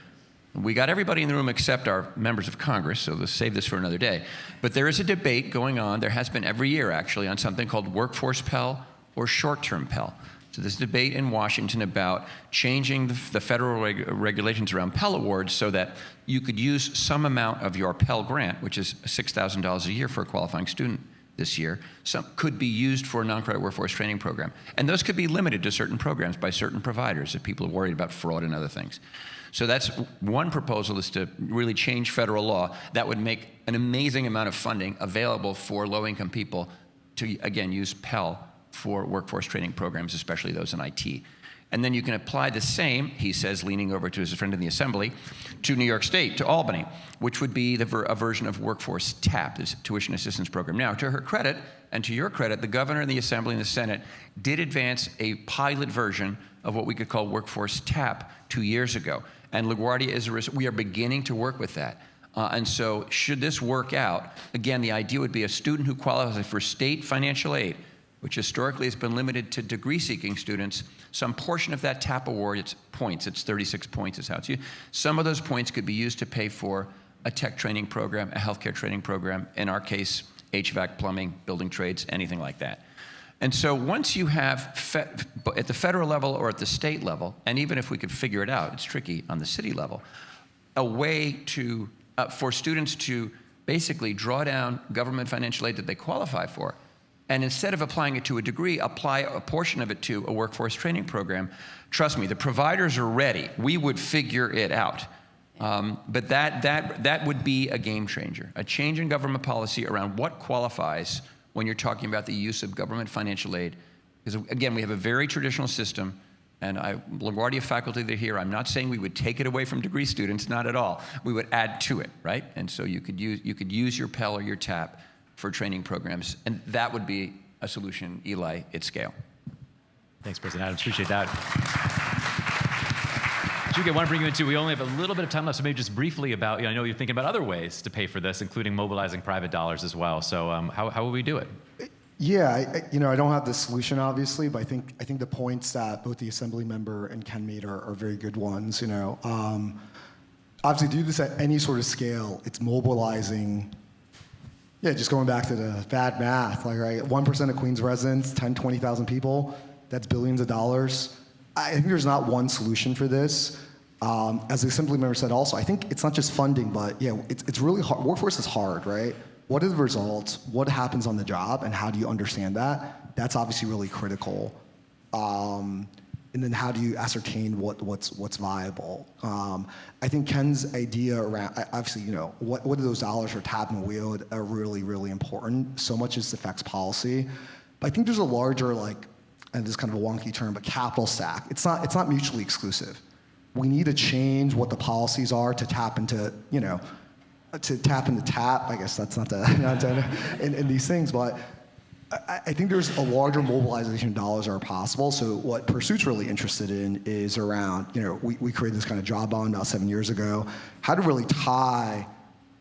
we got everybody in the room except our members of Congress, so let's save this for another day. But there is a debate going on, there has been every year actually, on something called workforce Pell or short-term Pell. So there's debate in Washington about changing the federal regulations around Pell Awards so that you could use some amount of your Pell grant, which is $6,000 a year for a qualifying student this year, some could be used for a non-credit workforce training program. And those could be limited to certain programs by certain providers if people are worried about fraud and other things. So that's one proposal, is to really change federal law that would make an amazing amount of funding available for low-income people to, again, use Pell for workforce training programs, especially those in IT. And then you can apply the same, he says, leaning over to his friend in the Assembly, to New York State, to Albany, which would be a version of workforce TAP, this tuition assistance program. Now, to her credit, and to your credit, the governor and the Assembly and the Senate did advance a pilot version of what we could call workforce TAP 2 years ago. And LaGuardia we are beginning to work with that. And so should this work out, again, the idea would be a student who qualifies for state financial aid, which historically has been limited to degree-seeking students, some portion of that TAP award, it's points, it's 36 points is how it's used. Some of those points could be used to pay for a tech training program, a healthcare training program, in our case, HVAC, plumbing, building trades, anything like that. And so once you have, at the federal level or at the state level, and even if we could figure it out, it's tricky on the city level, a way to, for students to basically draw down government financial aid that they qualify for, and instead of applying it to a degree, apply a portion of it to a workforce training program. Trust me, the providers are ready. We would figure it out. But that would be a game changer, a change in government policy around what qualifies when you're talking about the use of government financial aid. Because again, we have a very traditional system, and LaGuardia faculty that are here, I'm not saying we would take it away from degree students, not at all. We would add to it, right? And so you could use your Pell or your TAP for training programs, and that would be a solution, Eli, at scale. Thanks, President Adams. Appreciate that. Juke, I want to bring you into, we only have a little bit of time left, so maybe just briefly about, I know you're thinking about other ways to pay for this, including mobilizing private dollars as well. So how will we do it? Yeah, I don't have the solution, obviously, but I think the points that both the Assembly member and Ken made are very good ones. Obviously, to do this at any sort of scale, it's mobilizing. Yeah, just going back to the bad math, like, right, 1% of Queens residents, 10, 20,000 people, that's billions of dollars. I think there's not one solution for this. As the Assembly member said also, I think it's not just funding, but yeah, it's really hard. Workforce is hard, right? What are the results? What happens on the job? And how do you understand that? That's obviously really critical. And then how do you ascertain what's viable? I think Ken's idea around, obviously, what are those dollars for tap and wield are really, really important. So much as affects policy. But I think there's a larger, and this is kind of a wonky term, but capital stack. It's not mutually exclusive. We need to change what the policies are to tap into, to tap into tap. I guess that's not in these things, but I think there's a larger mobilization of dollars that are possible. So what Pursuit's really interested in is around, we created this kind of job bond about 7 years ago, how to really tie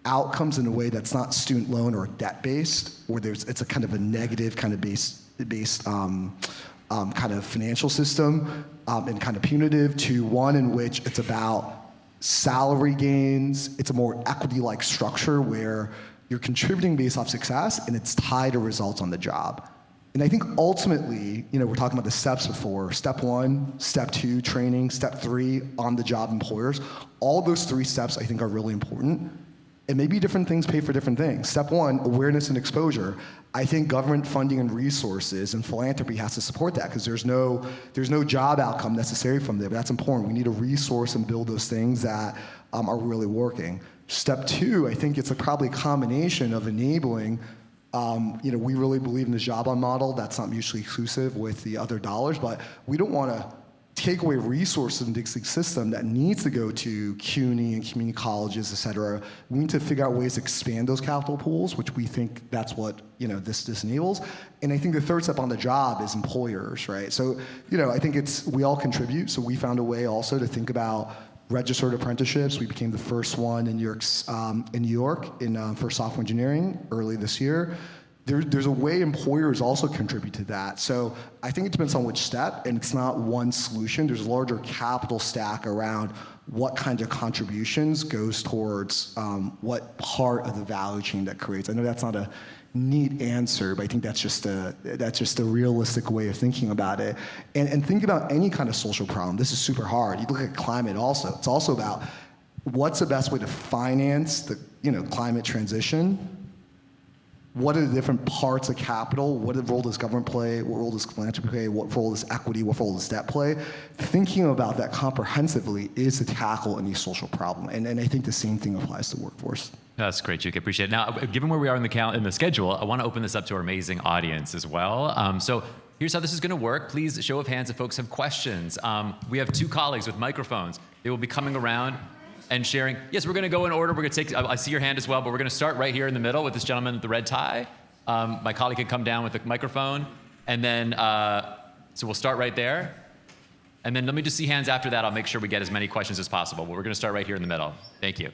outcomes in a way that's not student loan or debt-based, where it's a kind of a negative kind of based kind of financial system and kind of punitive, to one in which it's about salary gains. It's a more equity-like structure where you're contributing based off success, and it's tied to results on the job. And I think ultimately, we're talking about the steps before. Step 1, step 2, training. Step 3, on-the-job employers. All those 3 steps, I think, are really important. And maybe different things pay for different things. Step 1, awareness and exposure. I think government funding and resources and philanthropy has to support that, because there's no job outcome necessary from there. But that's important. We need to resource and build those things that are really working. Step 2, I think it's probably a combination of enabling, we really believe in the job on model. That's not mutually exclusive with the other dollars, but we don't want to take away resources in the existing system that needs to go to CUNY and community colleges, et cetera. We need to figure out ways to expand those capital pools, which we think that's what this enables. And I think the third step on the job is employers, right? So, I think we all contribute. So we found a way also to think about registered apprenticeships. We became the first one in New York for software engineering early this year. There's a way employers also contribute to that. So I think it depends on which step, and it's not one solution. There's a larger capital stack around what kind of contributions goes towards what part of the value chain that creates. I know that's not a neat answer, but I think that's just a realistic way of thinking about it. And think about any kind of social problem. This is super hard. You look at climate also. It's also about what's the best way to finance the climate transition. What are the different parts of capital? What role does government play? What role does philanthropy play? What role does equity? What role does debt play? Thinking about that comprehensively is to tackle any social problem. And I think the same thing applies to the workforce. That's great, Juke. I appreciate it. Now, given where we are in the schedule, I want to open this up to our amazing audience as well. So here's how this is going to work. Please, show of hands if folks have questions. We have 2 colleagues with microphones. They will be coming around and sharing. Yes, we're going to go in order. We're going to take, I see your hand as well, but we're going to start right here in the middle with this gentleman with the red tie. My colleague can come down with the microphone. And then, so we'll start right there. And then let me just see hands after that. I'll make sure we get as many questions as possible. But we're going to start right here in the middle. Thank you.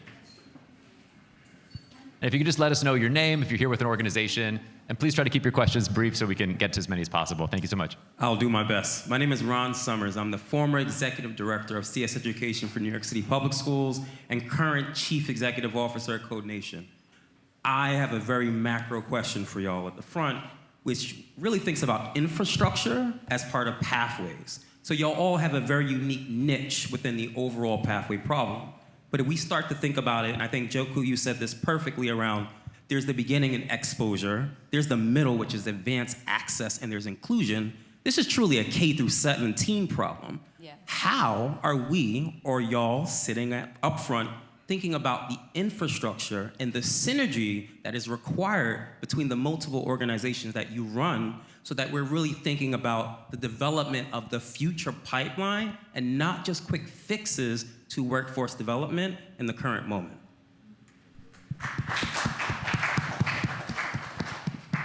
And if you could just let us know your name, if you're here with an organization, and please try to keep your questions brief so we can get to as many as possible. Thank you so much. I'll do my best. My name is Ron Summers. I'm the former executive director of CS Education for New York City Public Schools and current chief executive officer at Code Nation. I have a very macro question for y'all at the front, which really thinks about infrastructure as part of pathways. So y'all all have a very unique niche within the overall pathway problem. But if we start to think about it, and I think Joku, you said this perfectly around, there's the beginning and exposure, there's the middle, which is advanced access, and there's inclusion. This is truly a K through 17 problem. Yeah. How are we, or y'all, sitting up front, thinking about the infrastructure and the synergy that is required between the multiple organizations that you run, so that we're really thinking about the development of the future pipeline and not just quick fixes to workforce development in the current moment?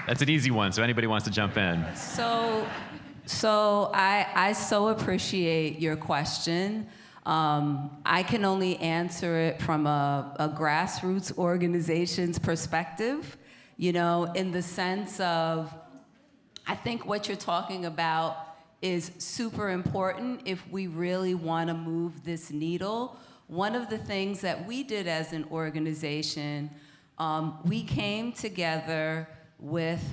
That's an easy one, so anybody wants to jump in. So I so appreciate your question. I can only answer it from a grassroots organization's perspective, you know, in the sense of, I think what you're talking about is super important if we really want to move this needle. One of the things that we did as an organization, we came together with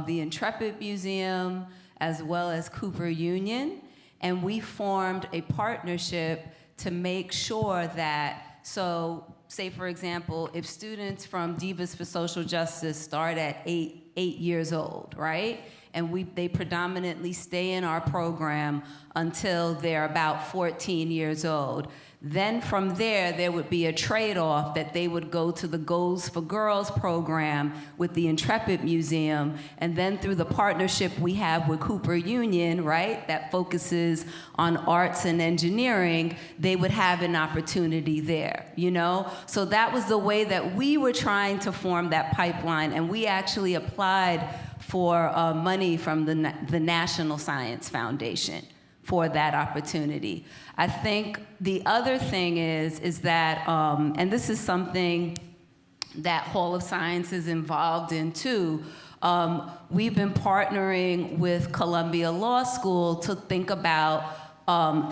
the Intrepid Museum as well as Cooper Union, and we formed a partnership to make sure that, so say for example, if students from Divas for Social Justice start at 8 years old, right? And they predominantly stay in our program until they're about 14 years old. Then from there would be a trade-off that they would go to the Goals for Girls program with the Intrepid Museum, and then through the partnership we have with Cooper Union, right, that focuses on arts and engineering, they would have an opportunity there, you know? So that was the way that we were trying to form that pipeline, and we actually applied for money from the National Science Foundation for that opportunity. I think the other thing is that, and this is something that Hall of Science is involved in too, we've been partnering with Columbia Law School to think about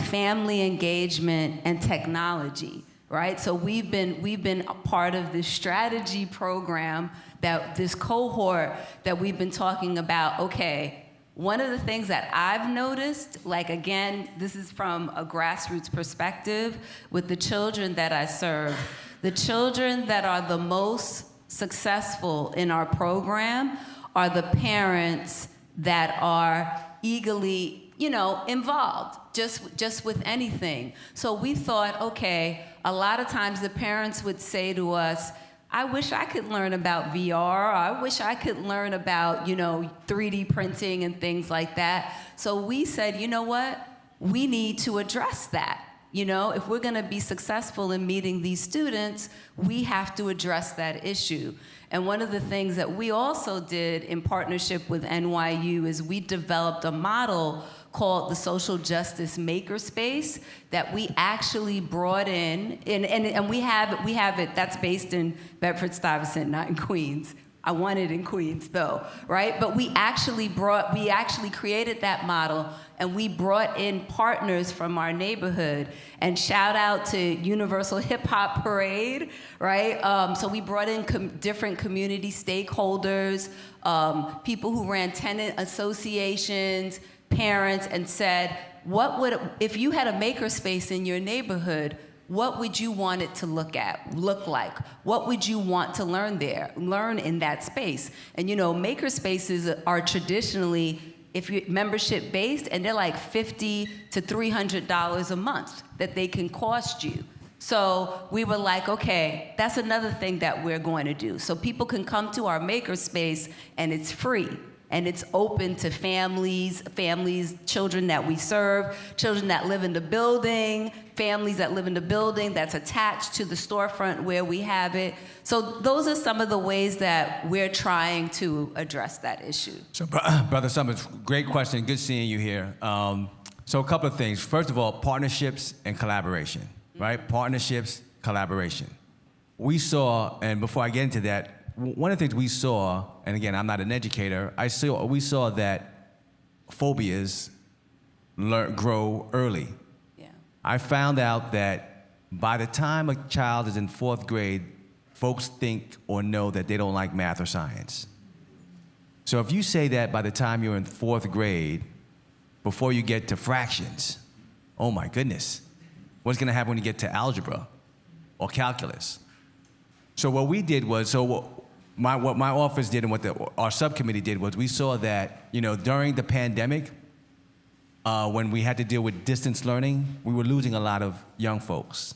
family engagement and technology, right? So we've been a part of this strategy program, that this cohort that we've been talking about. Okay, one of the things that I've noticed, like again, this is from a grassroots perspective, with the children that I serve, the children that are the most successful in our program are the parents that are eagerly, you know, involved, just with anything. So we thought, okay, a lot of times the parents would say to us, I wish I could learn about VR, or I wish I could learn about, you know, 3D printing and things like that. So we said, you know what? We need to address that. You know, if we're gonna be successful in meeting these students, we have to address that issue. And one of the things that we also did in partnership with NYU is we developed a model called the Social Justice Makerspace that we actually brought in, and we have it, that's based in Bedford-Stuyvesant, not in Queens. I want it in Queens though, right? But we actually created that model, and we brought in partners from our neighborhood. And shout out to Universal Hip Hop Parade, right? So we brought in different community stakeholders, people who ran tenant associations, parents, and said, if you had a makerspace in your neighborhood, what would you want it to look like? What would you want to learn in that space? And you know, makerspaces are traditionally, if you're membership based, and they're like $50 to $300 a month that they can cost you. So we were like, okay, that's another thing that we're going to do. So people can come to our makerspace and it's free. And it's open to families, children that we serve, children that live in the building, families that live in the building that's attached to the storefront where we have it. So those are some of the ways that we're trying to address that issue. So, Brother Summers, great question. Good seeing you here. So a couple of things. First of all, partnerships and collaboration, right? Partnerships, collaboration. We saw, and before I get into that, one of the things we saw, and again, I'm not an educator, we saw that phobias grow early. Yeah. I found out that by the time a child is in 4th grade, folks think or know that they don't like math or science. So if you say that by the time you're in 4th grade, before you get to fractions, oh my goodness, what's going to happen when you get to algebra or calculus? So what we did was, what my office did and what our subcommittee did was we saw that, during the pandemic, when we had to deal with distance learning, we were losing a lot of young folks.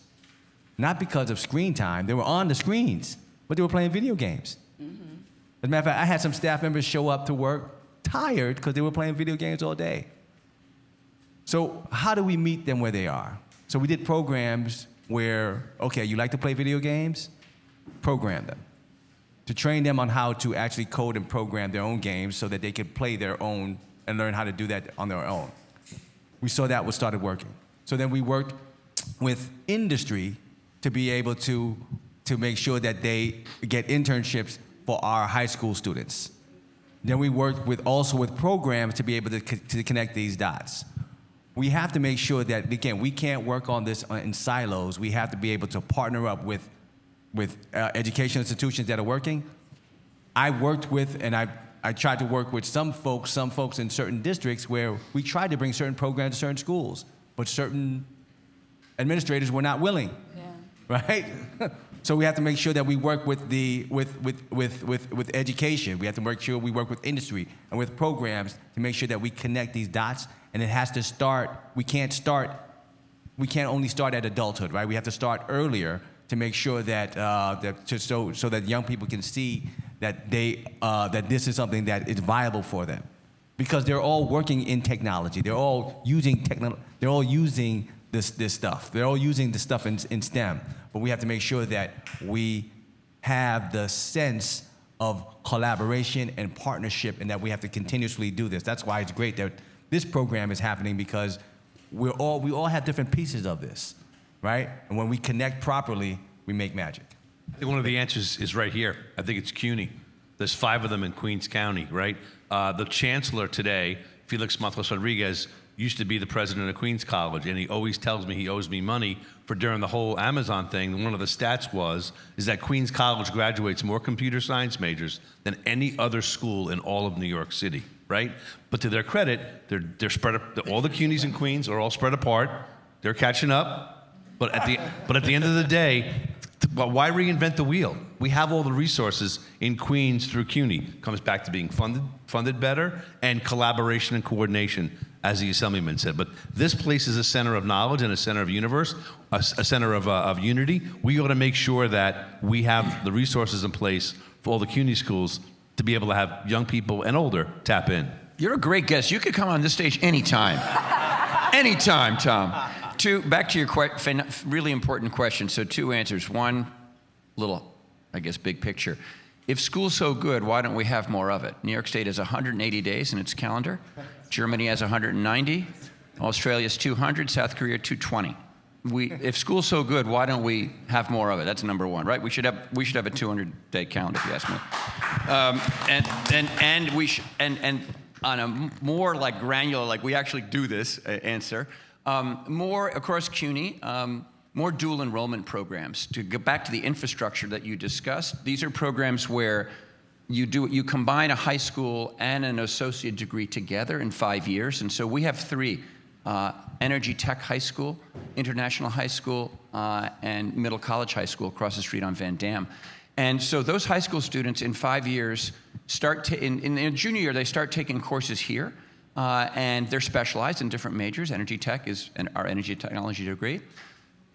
Not because of screen time, they were on the screens, but they were playing video games. As a matter of fact, I had some staff members show up to work tired because they were playing video games all day. So how do we meet them where they are? So we did programs where, okay, you like to play video games? Program them. To train them on how to actually code and program their own games so that they could play their own and learn how to do that on their own. We saw that started working. So then we worked with industry to be able to make sure that they get internships for our high school students. Then we worked also with programs to be able to connect these dots. We have to make sure that, again, we can't work on this in silos. We have to be able to partner up with educational institutions that are working. I worked with, and I tried to work with some folks in certain districts where we tried to bring certain programs to certain schools, but certain administrators were not willing, right? So we have to make sure that we work with education. We have to make sure we work with industry and with programs to make sure that we connect these dots. And it has to start. We can't only start at adulthood, right? We have to start earlier to make sure that so that young people can see that that this is something that is viable for them, because they're all working in technology. They're all using They're all using this stuff. They're all using the stuff in STEM. But we have to make sure that we have the sense of collaboration and partnership, and that we have to continuously do this. That's why it's great that this program is happening, because we all have different pieces of this, right? And when we connect properly, we make magic. I think one of the answers is right here. I think it's CUNY. There's 5 of them in Queens County, right? The chancellor today, Felix Matos Rodriguez, used to be the president of Queens College, and he always tells me he owes me money for during the whole Amazon thing. One of the stats is that Queens College graduates more computer science majors than any other school in all of New York City, right? But to their credit, they're spread. All the CUNYs in Queens are all spread apart. They're catching up, but at the end of the day, why reinvent the wheel? We have all the resources in Queens through CUNY. Comes back to being funded better, and collaboration and coordination, as the assemblyman said. But this place is a center of knowledge and a center of universe, a center of unity. We ought to make sure that we have the resources in place for all the CUNY schools to be able to have young people and older tap in. You're a great guest. You could come on this stage anytime. Anytime, Tom. Back to your really important question. So 2 answers. One, little, I guess, big picture. If school's so good, why don't we have more of it? New York State has 180 days in its calendar. Germany has 190. Australia's 200. South Korea 220. If school's so good, why don't we have more of it? That's number one, right? We should have a 200-day calendar, if you ask me. And on a more like granular, like we actually do this answer. More across CUNY, more dual enrollment programs. To get back to the infrastructure that you discussed, these are programs where you combine a high school and an associate degree together in 5 years. And so we have 3, Energy Tech High School, International High School, and Middle College High School across the street on Van Dam. And so those high school students in 5 years in their junior year, they start taking courses here. And they're specialized in different majors. Energy Tech is our energy technology degree.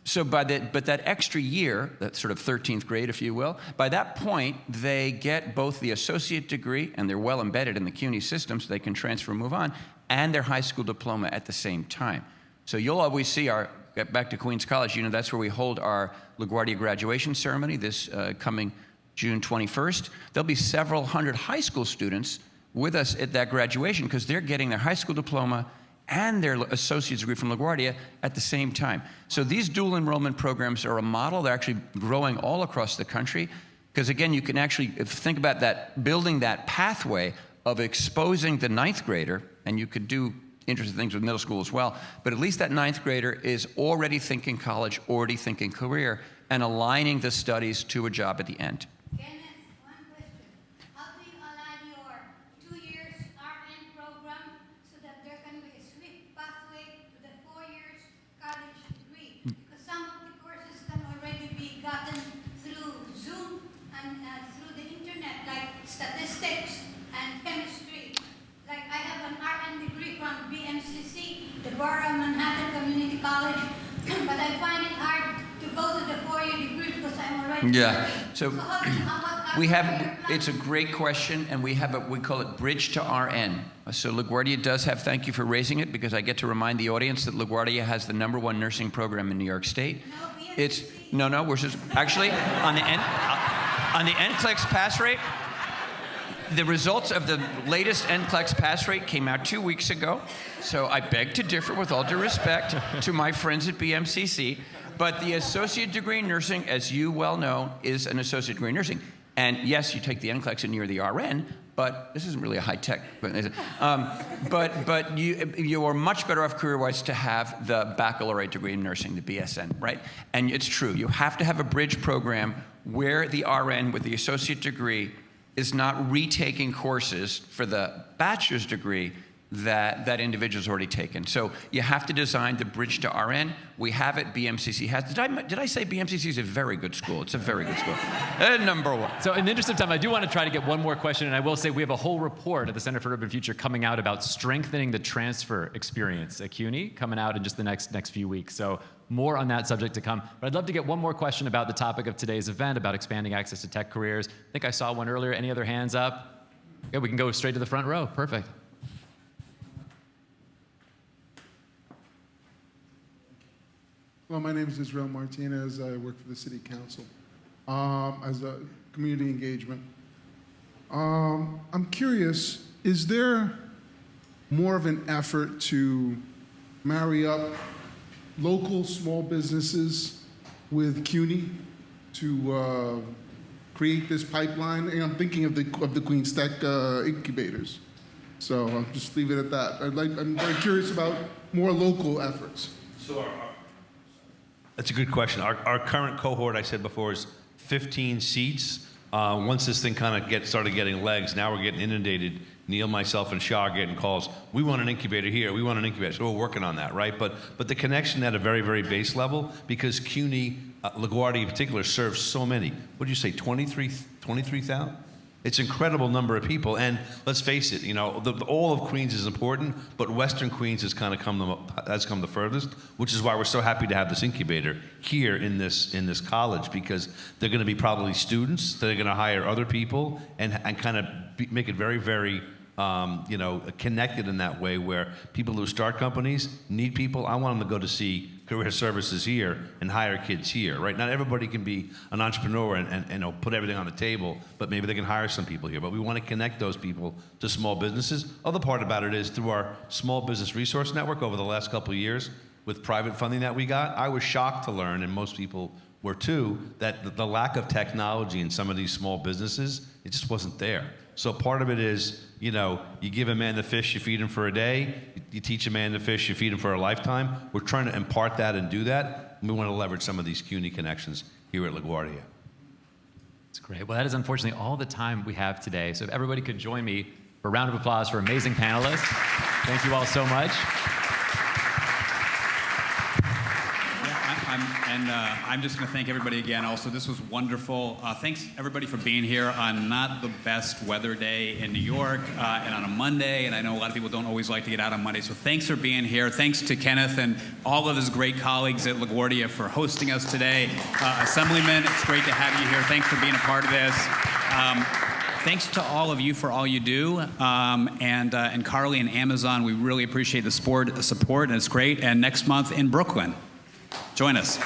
So but that extra year, that sort of 13th grade, if you will, by that point, they get both the associate degree, and they're well embedded in the CUNY system, so they can transfer and move on, and their high school diploma at the same time. So you'll always see get back to Queens College, that's where we hold our LaGuardia graduation ceremony this coming June 21st. There'll be several hundred high school students with us at that graduation, because they're getting their high school diploma and their associate's degree from LaGuardia at the same time. So these dual enrollment programs are a model. They're actually growing all across the country, because again, you can actually think about that, building that pathway of exposing the 9th grader, and you could do interesting things with middle school as well, but at least that 9th grader is already thinking college, already thinking career, and aligning the studies to a job at the end. Kenneth, one question. How do you align your 2 Borough Manhattan Community College, but I find it hard to go to the 4-year degree because I'm already Yeah. working. So we have, it's a great question, and we call it Bridge to RN. So LaGuardia does have, thank you for raising it, because I get to remind the audience that LaGuardia has the #1 nursing program in New York State. No, we're just, actually, on the NCLEX pass rate, the results of the latest NCLEX pass rate came out 2 weeks ago. So I beg to differ, with all due respect to my friends at BMCC. But the associate degree in nursing, as you well know, is an associate degree in nursing. And yes, you take the NCLEX and you're the RN, but this isn't really a high tech. But you are much better off career-wise to have the baccalaureate degree in nursing, the BSN, right? And it's true, you have to have a bridge program where the RN with the associate degree is not retaking courses for the bachelor's degree that individual's already taken. So you have to design the bridge to RN. We have it, BMCC has. Did I say BMCC is a very good school? It's a very good school. #1. So in the interest of time, I do want to try to get one more question, and I will say we have a whole report at the Center for Urban Future coming out about strengthening the transfer experience at CUNY, coming out in just the next few weeks. So more on that subject to come. But I'd love to get one more question about the topic of today's event, about expanding access to tech careers. I think I saw one earlier. Any other hands up? Yeah, we can go straight to the front row. Perfect. Hello, my name is Israel Martinez. I work for the City Council as a community engagement. I'm curious, is there more of an effort to marry up local small businesses with CUNY to create this pipeline? And I'm thinking of the Queens Tech incubators. So I'll just leave it at that. I'm very curious about more local efforts. So that's a good question. Our current cohort, I said before, is 15 seats. Once this thing kind of started getting legs, now we're getting inundated. Neil, myself, and Shah are getting calls. We want an incubator here. We want an incubator. So we're working on that, right? But the connection at a very, very base level, because CUNY, LaGuardia in particular, serves so many. What did you say, 23,000? It's an incredible number of people, and let's face it, all of Queens is important, but Western Queens has kind of come the furthest, which is why we're so happy to have this incubator here in this college, because they're going to be probably students that are going to hire other people and kind of make it very, very connected in that way, where people who start companies need people. I want them to go to see career services here and hire kids here, right? Not everybody can be an entrepreneur and put everything on the table, but maybe they can hire some people here. But we want to connect those people to small businesses. Other part about it is through our Small Business Resource Network over the last couple of years with private funding that we got, I was shocked to learn, and most people were too, that the lack of technology in some of these small businesses, it just wasn't there. So part of it is, you give a man the fish, you feed him for a day. You teach a man the fish, you feed him for a lifetime. We're trying to impart that and do that. And we want to leverage some of these CUNY connections here at LaGuardia. That's great. Well, that is unfortunately all the time we have today. So if everybody could join me for a round of applause for amazing panelists. Thank you all so much. I'm just going to thank everybody again. Also, this was wonderful. Thanks, everybody, for being here on not the best weather day in New York and on a Monday. And I know a lot of people don't always like to get out on Monday. So thanks for being here. Thanks to Kenneth and all of his great colleagues at LaGuardia for hosting us today. Assemblyman, it's great to have you here. Thanks for being a part of this. Thanks to all of you for all you do. And Carly and Amazon, we really appreciate the support, and it's great. And next month in Brooklyn, join us.